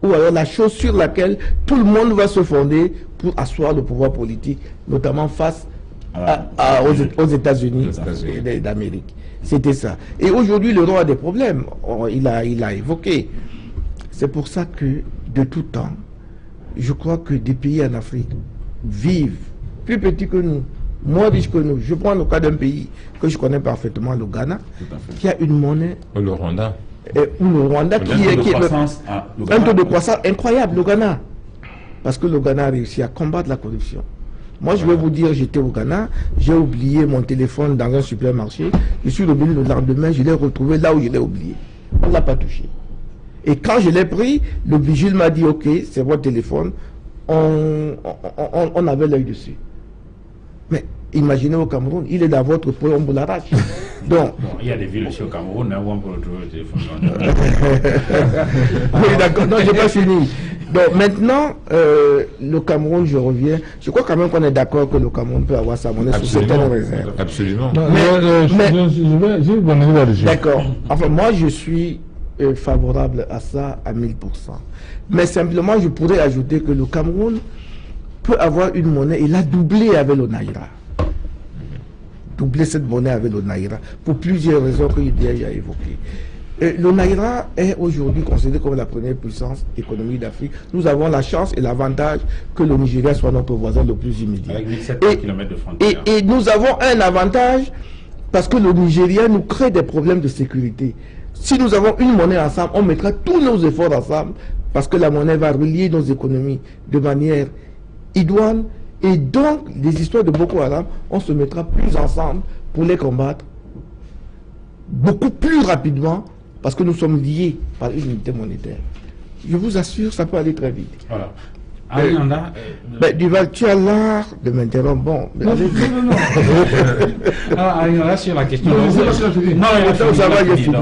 Speaker 3: ou alors la chose sur laquelle tout le monde va se fonder pour asseoir le pouvoir politique, notamment face aux États-Unis d'Amérique. C'était ça. Et aujourd'hui, l'euro a des problèmes. Il a évoqué. C'est pour ça que, de tout temps, je crois que des pays en Afrique vivent plus petits que nous, moins riches que nous. Je prends le cas d'un pays que je connais parfaitement, le Ghana, qui a une monnaie...
Speaker 4: Le Rwanda.
Speaker 3: Ou le Rwanda qui est un taux de croissance incroyable, le Ghana. Parce que le Ghana a réussi à combattre la corruption. Moi, je vais vous dire, j'étais au Ghana, j'ai oublié mon téléphone dans un supermarché. Je suis revenu le lendemain, je l'ai retrouvé là où je l'ai oublié. On ne l'a pas touché. Et quand je l'ai pris, le vigile m'a dit, ok, c'est votre téléphone, on avait l'œil dessus. Mais imaginez au Cameroun, il est dans votre poids, on vous l'arrache. Donc,
Speaker 1: bon, il y a des villes aussi au Cameroun où on peut retrouver le téléphone.
Speaker 3: oui, d'accord, non, je n'ai pas fini. Donc maintenant, le Cameroun, je reviens. Je crois quand même qu'on est d'accord que le Cameroun peut avoir sa monnaie sous certaines réserves.
Speaker 4: Absolument.
Speaker 2: Je vais donner là-dessus.
Speaker 3: D'accord. Enfin, moi, je suis favorable à ça à 1000%. Mais simplement, je pourrais ajouter que le Cameroun peut avoir une monnaie, il a doublé avec le Naira. Doubler cette monnaie avec le Naira, pour plusieurs raisons qu'il a évoquées. Le Naira est aujourd'hui considéré comme la première puissance économique d'Afrique. Nous avons la chance et l'avantage que le Nigeria soit notre voisin le plus immédiat.
Speaker 1: Avec 1700 km de frontière.
Speaker 3: Et nous avons un avantage parce que le Nigeria nous crée des problèmes de sécurité. Si nous avons une monnaie ensemble, on mettra tous nos efforts ensemble parce que la monnaie va relier nos économies de manière idoine. Et donc, les histoires de Boko Haram, on se mettra plus ensemble pour les combattre beaucoup plus rapidement parce que nous sommes liés par une unité monétaire. Je vous assure, ça peut aller très vite.
Speaker 1: Voilà.
Speaker 3: Duval, tu as l'art de m'interrompre. Bon,
Speaker 1: non. Arianda, sur la question.
Speaker 2: Non,
Speaker 1: ça va, je finis.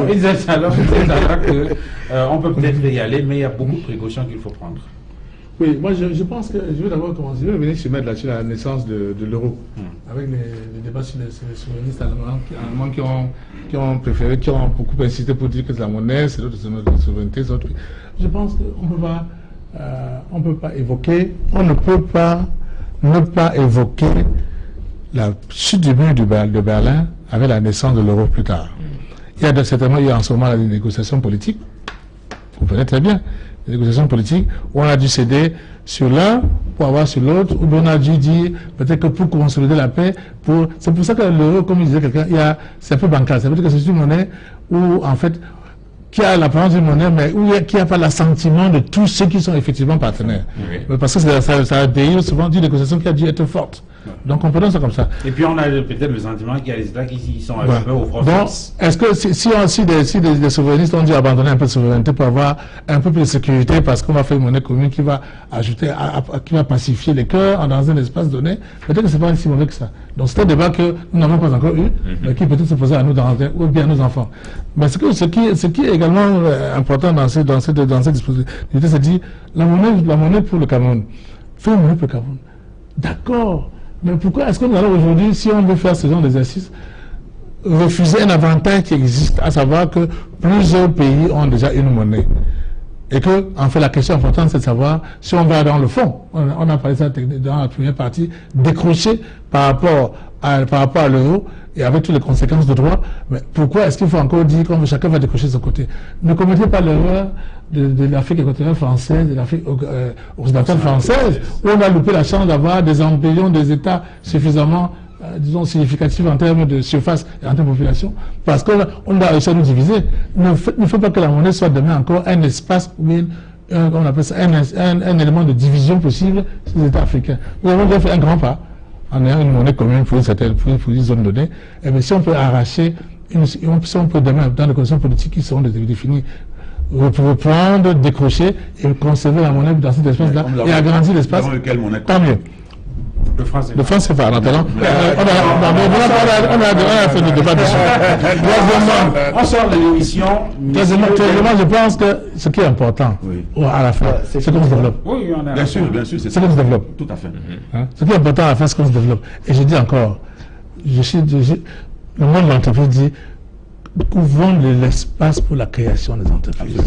Speaker 1: On peut peut-être y aller, mais il y a beaucoup de précautions qu'il faut prendre.
Speaker 2: Oui, moi je pense que je vais d'abord commencer. Je vais venir se mettre là-dessus la naissance de l'euro, avec les débats sur les souverainistes allemands qui ont préféré, qui ont beaucoup insisté pour dire que c'est la monnaie, c'est l'autre souveraineté. Je pense qu'on on ne peut pas ne pas évoquer la chute du mur de Berlin avec la naissance de l'euro plus tard. Il y a certainement en ce moment des négociations politiques, vous connaissez très bien, des négociations politiques où on a dû céder sur l'un pour avoir sur l'autre, ou bien on a dû dire peut-être que pour consolider la paix, c'est pour ça que l'euro, comme disait quelqu'un, c'est un peu bancal. Ça veut dire que c'est une monnaie où, en fait, qui a l'apparence d'une monnaie, mais qui n'a pas l'assentiment de tous ceux qui sont effectivement partenaires. Oui. Parce que ça a des souvent dit des négociations qui a dû être fortes. Donc on peut dire ça comme ça.
Speaker 1: Et puis on a peut-être le sentiment qu'il y a des États qui sont un peu au front.
Speaker 2: Bon, est-ce que si des souverainistes ont dû abandonner un peu de souveraineté pour avoir un peu plus de sécurité parce qu'on va faire une monnaie commune qui va ajouter, qui va pacifier les cœurs dans un espace donné, peut-être que c'est pas si mauvais que ça. Donc c'est un débat que nous n'avons pas encore eu, mais qui peut-être se poser à nous ou bien à nos enfants. Mais ce qui est également important dans cette disposition, c'est de dire la monnaie pour le Cameroun. Fait une monnaie pour le Cameroun. D'accord. Mais pourquoi est-ce que nous allons aujourd'hui, si on veut faire ce genre d'exercice, refuser un avantage qui existe, à savoir que plusieurs pays ont déjà une monnaie? Et que, en fait, la question importante, c'est de savoir si on va dans le fond. On a parlé de ça dans la première partie, décrocher par rapport à l'euro et avec toutes les conséquences de droit. Mais pourquoi est-ce qu'il faut encore dire que chacun va décrocher de son côté? Ne commettez pas l'erreur de l'Afrique équatoriale française, de l'Afrique occidentale française, où on a loupé la chance d'avoir des embryons des États suffisamment, disons, significatifs en termes de surface et en termes de population, parce qu'on a réussi à nous diviser. Ne faut pas que la monnaie soit demain encore un espace où on appelle ça un élément de division possible sur les États africains. Nous avons déjà fait un grand pas en ayant une monnaie commune pour une zone donnée. Et bien, si on peut arracher, si on peut demain, dans les conditions politiques qui seront définies, reprendre, décrocher et conserver la monnaie dans cet espace-là et agrandir l'espace, tant mieux. Le franc CFA, en attendant. On a fait le débat dessus.
Speaker 1: On sort de l'émission.
Speaker 2: Deuxièmement, je pense que ce qui est important, à la fin, c'est qu'on se développe.
Speaker 6: Oui, bien sûr,
Speaker 2: c'est qu'on se développe.
Speaker 6: Tout à fait.
Speaker 2: Ce qui est important à la fin, c'est qu'on se développe. Et je dis encore, le monde de l'entreprise dit, ouvrons l'espace pour la création des entreprises.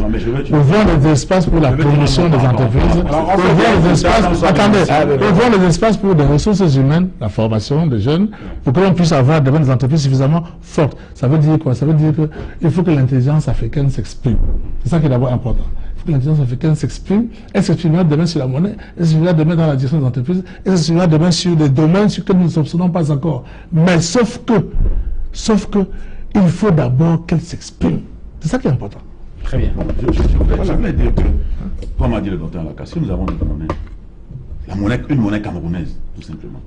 Speaker 2: Ouvrons les espaces pour la promotion des entreprises. Ouvrons les espaces pour des ressources humaines, la formation des jeunes, pour que l'on puisse avoir des entreprises suffisamment fortes. Ça veut dire quoi? Ça veut dire qu'il faut que l'intelligence africaine s'exprime. C'est ça qui est d'abord important. Il faut que l'intelligence africaine s'exprime. Elle s'exprimera demain sur la monnaie, elle s'exprimera demain dans la direction des entreprises, elle s'exprimera demain sur des domaines sur lesquels nous ne soupçonnons pas encore. Mais sauf que, il faut d'abord qu'elle s'exprime. C'est ça qui est important.
Speaker 1: Très bien.
Speaker 6: Je voulais dire que, comme a dit le docteur Lacassi, nous avons une monnaie camerounaise, tout simplement.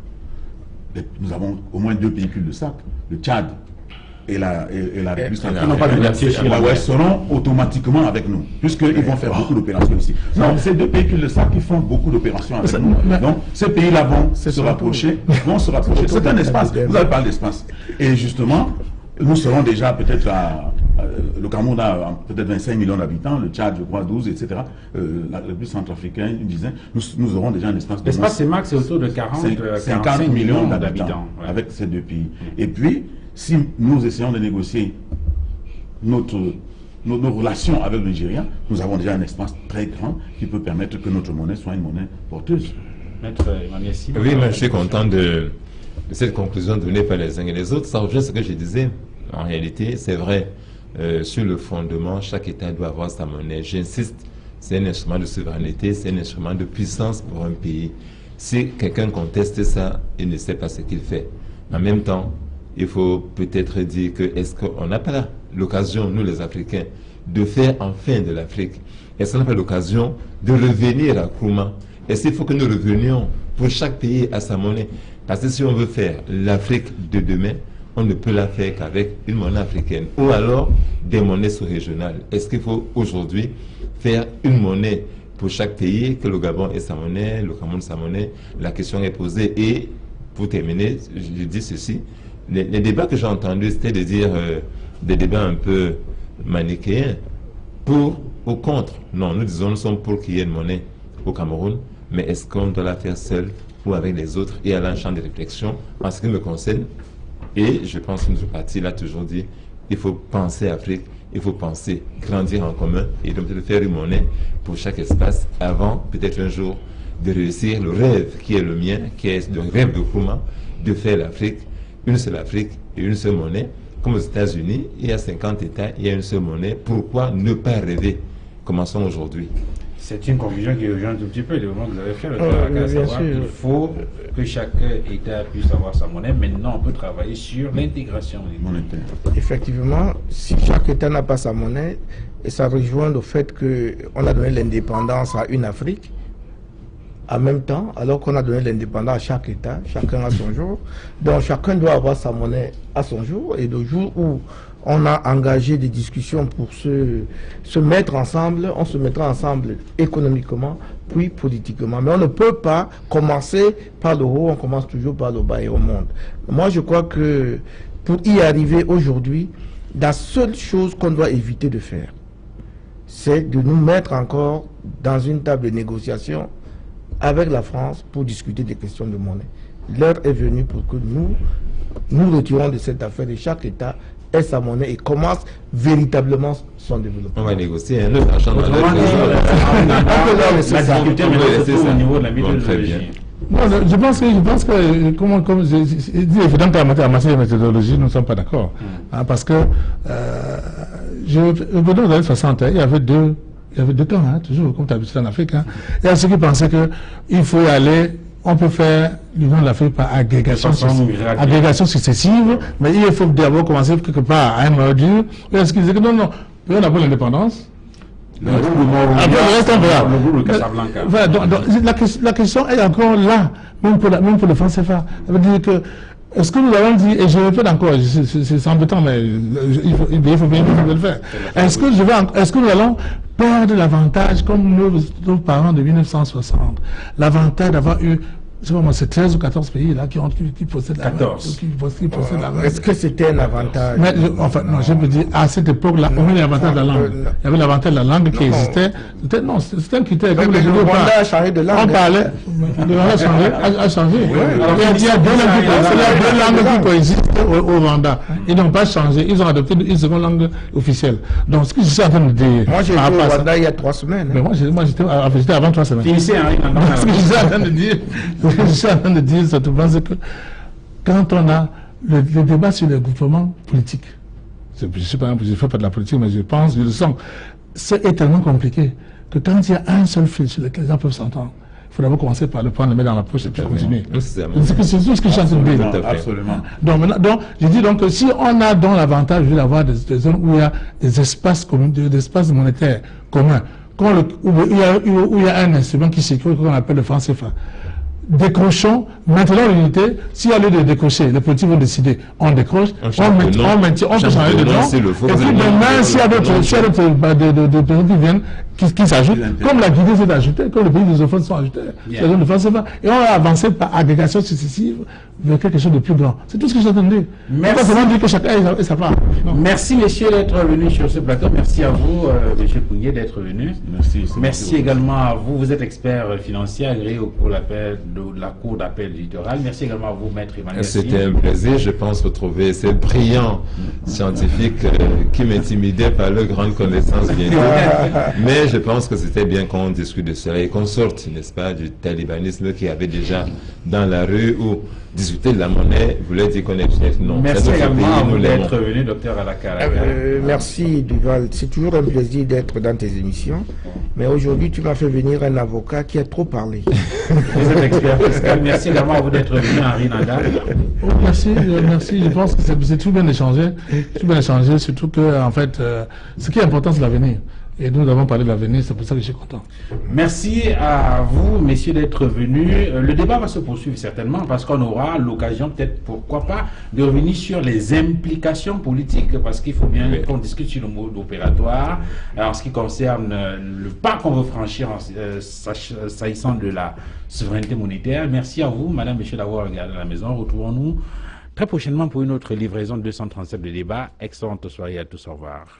Speaker 6: Nous avons au moins deux pays cul-de-sac, le Tchad et la République
Speaker 4: la
Speaker 6: centrafricaine seront automatiquement avec nous, puisqu'ils vont faire beaucoup d'opérations ici. Non, c'est deux pays qui le savent, qui font beaucoup d'opérations avec nous. Donc, ces pays-là vont se rapprocher. C'est un espace. Vous avez parlé d'espace. Et justement, nous serons déjà peut-être le Cameroun a peut-être 25 millions d'habitants, le Tchad, je crois, 12, etc. La République centrafricaine, une dizaine. Nous aurons déjà un espace de...
Speaker 1: L'espace CEMAC, c'est autour de 50 millions d'habitants
Speaker 6: avec ces deux pays. Et puis, si nous essayons de négocier nos relations avec le Nigeria, nous avons déjà un espace très grand qui peut permettre que notre monnaie soit une monnaie porteuse.
Speaker 1: Maître Emmanuel Simon.
Speaker 4: Oui, mais je suis content de cette conclusion donnée par les uns et les autres. Ça revient à ce que je disais. En réalité, c'est vrai. Sur le fondement, chaque État doit avoir sa monnaie. J'insiste, c'est un instrument de souveraineté, c'est un instrument de puissance pour un pays. Si quelqu'un conteste ça, il ne sait pas ce qu'il fait. En même temps, il faut peut-être dire que est-ce qu'on n'a pas l'occasion, nous les Africains, de faire enfin de l'Afrique? Est-ce qu'on n'a pas l'occasion de revenir à Nkrumah? Est-ce qu'il faut que nous revenions pour chaque pays à sa monnaie? Parce que si on veut faire l'Afrique de demain, on ne peut la faire qu'avec une monnaie africaine ou alors des monnaies sous-régionales. Est-ce qu'il faut aujourd'hui faire une monnaie pour chaque pays, que le Gabon ait sa monnaie, le Cameroun sa monnaie? La question est posée. Et pour terminer, je dis ceci, les débats que j'ai entendus, c'était de dire des débats un peu manichéens, pour ou contre. Non, nous disons, nous sommes pour qu'il y ait une monnaie au Cameroun, mais est-ce qu'on doit la faire seul ou avec les autres? Et à un champ de réflexion, en ce qui me concerne, et je pense que notre parti l'a toujours dit, il faut penser Afrique, il faut penser grandir en commun et donc de faire une monnaie pour chaque espace avant peut-être un jour de réussir le rêve qui est le mien, qui est le rêve de Nkrumah, de faire l'Afrique, une seule Afrique et une seule monnaie. Comme aux États-Unis, il y a 50 États, il y a une seule monnaie. Pourquoi ne pas rêver? Commençons aujourd'hui.
Speaker 1: C'est une conclusion qui rejoint un tout petit peu le moment que vous avez fait, à savoir qu'il faut que chaque État puisse avoir sa monnaie. Maintenant, on peut travailler sur l'intégration monétaire.
Speaker 3: Effectivement, si chaque État n'a pas sa monnaie, et ça rejoint le fait qu'on a donné l'indépendance à une Afrique, en même temps, alors qu'on a donné l'indépendance à chaque État, chacun à son jour. Donc chacun doit avoir sa monnaie à son jour, et le jour où on a engagé des discussions pour se mettre ensemble, on se mettra ensemble économiquement, puis politiquement. Mais on ne peut pas commencer par le haut, on commence toujours par le bas et au monde. Moi, je crois que pour y arriver aujourd'hui, la seule chose qu'on doit éviter de faire, c'est de nous mettre encore dans une table de négociation avec la France pour discuter des questions de monnaie. L'heure est venue pour que nous retirons de cette affaire et chaque État ait sa monnaie et commence véritablement son développement.
Speaker 4: On va négocier un autre argent dans
Speaker 1: la difficulté au niveau de la méthodologie.
Speaker 2: Non, je pense que comme je dis, évidemment qu'en matière de méthodologie, nous ne sommes pas d'accord. Parce que, dans les années 60, il y avait deux camps, toujours comme tu as vu en Afrique. Il y a ceux qui pensaient qu'il faut y aller, on peut faire l'Union de l'Afrique par agrégation successive, mais il faut d'abord commencer quelque part à un module. Il y a ceux qui disaient que non, on a pour l'indépendance.
Speaker 1: La
Speaker 2: question est encore là, même pour le franc CFA. Ça veut dire que, est-ce que nous avons dit, et je répète encore, c'est embêtant, mais il faut bien le faire. Est-ce que nous allons perdre l'avantage, comme nos parents de 1960, l'avantage d'avoir eu, c'est 13 ou 14 pays là qui possèdent la langue.
Speaker 3: Est-ce que c'était un avantage?
Speaker 2: Mais, enfin, non, je veux dire, à cette époque-là, on avait l'avantage de la langue. Il y avait l'avantage de la langue qui existait. C'était un critère.
Speaker 3: Comme le Rwanda a changé de langue.
Speaker 2: On parlait. Le Rwanda a changé. Il y a deux langues qui coexistent au Rwanda. Ils n'ont pas changé. Ils ont adopté une seconde langue officielle. Donc, ce que je suis en train de dire.
Speaker 3: Moi, j'ai été au Rwanda il y a 3 semaines.
Speaker 2: Mais moi, j'étais avant 3 semaines.
Speaker 1: Finissez,
Speaker 2: ce que je suis en train de dire. Je suis en train de dire, c'est que quand on a le débat sur les groupements politiques, je ne fais pas de la politique, mais je le sens, c'est tellement compliqué que quand il y a un seul fil sur lequel les gens peuvent s'entendre, il faut d'abord commencer par le prendre, le mettre dans la poche et puis continuer. C'est tout ce que je suis en train de dire.
Speaker 6: Absolument.
Speaker 2: Donc, je dis donc que si on a donc l'avantage d'avoir des zones où il y a des espaces communs, des espaces monétaires communs, où il y a un instrument qui circule qu'on appelle le franc CFA, décrochons, maintenant l'unité. S'il y a lieu de décrocher, les politiques vont décider, on décroche, on maintient, on peut changer de nom. Et puis demain, s'il y a d'autres personnes qui viennent, qui s'ajoutent, comme la Guinée s'est ajoutée, comme les pays lusophones sont ajoutés, et on va avancer par agrégation successive vers quelque chose de plus grand. C'est tout ce que j'attendais.
Speaker 1: Merci.
Speaker 2: On va dire que chacun ait sa part.
Speaker 1: Merci, messieurs, d'être venus sur ce plateau. Merci à vous, monsieur Koungé, d'être venu. Merci également à vous. Vous êtes expert financier agréé au cours de la Cour d'appel du littoral. Merci également à vous, maître Emmanuel.
Speaker 4: C'était un plaisir, je pense, retrouver ces brillants scientifiques qui m'intimidaient par leur grande connaissance, bien sûr. Mais je pense que c'était bien qu'on discute de cela et qu'on sorte, n'est-ce pas, du talibanisme qui avait déjà dans la rue où discuter de la monnaie voulait dire qu'on est chef. Non.
Speaker 1: Merci également à vous d'être venu, docteur Alakaraga.
Speaker 3: Merci, Duval. C'est toujours un plaisir d'être dans tes émissions. Mais aujourd'hui, tu m'as fait venir un avocat qui a trop parlé.
Speaker 1: Vous êtes expert fiscal. Merci également à vous d'être venu, Henri Nanda.
Speaker 2: Oh, merci. Je pense que c'est tout bien échangé. Surtout que, en fait, ce qui est important, c'est l'avenir. Et nous avons parlé de l'avenir, c'est pour ça que je suis content.
Speaker 1: Merci à vous, messieurs, d'être venus. Le débat va se poursuivre certainement parce qu'on aura l'occasion, peut-être, pourquoi pas, de revenir sur les implications politiques, parce qu'il faut bien qu'on discute sur le mode opératoire en ce qui concerne le pas qu'on veut franchir s'agissant de la souveraineté monétaire. Merci à vous, madame, messieurs, d'avoir regardé à la maison. Retrouvons-nous très prochainement pour une autre livraison de 237 de débat. Excellente soirée à tous. Au revoir.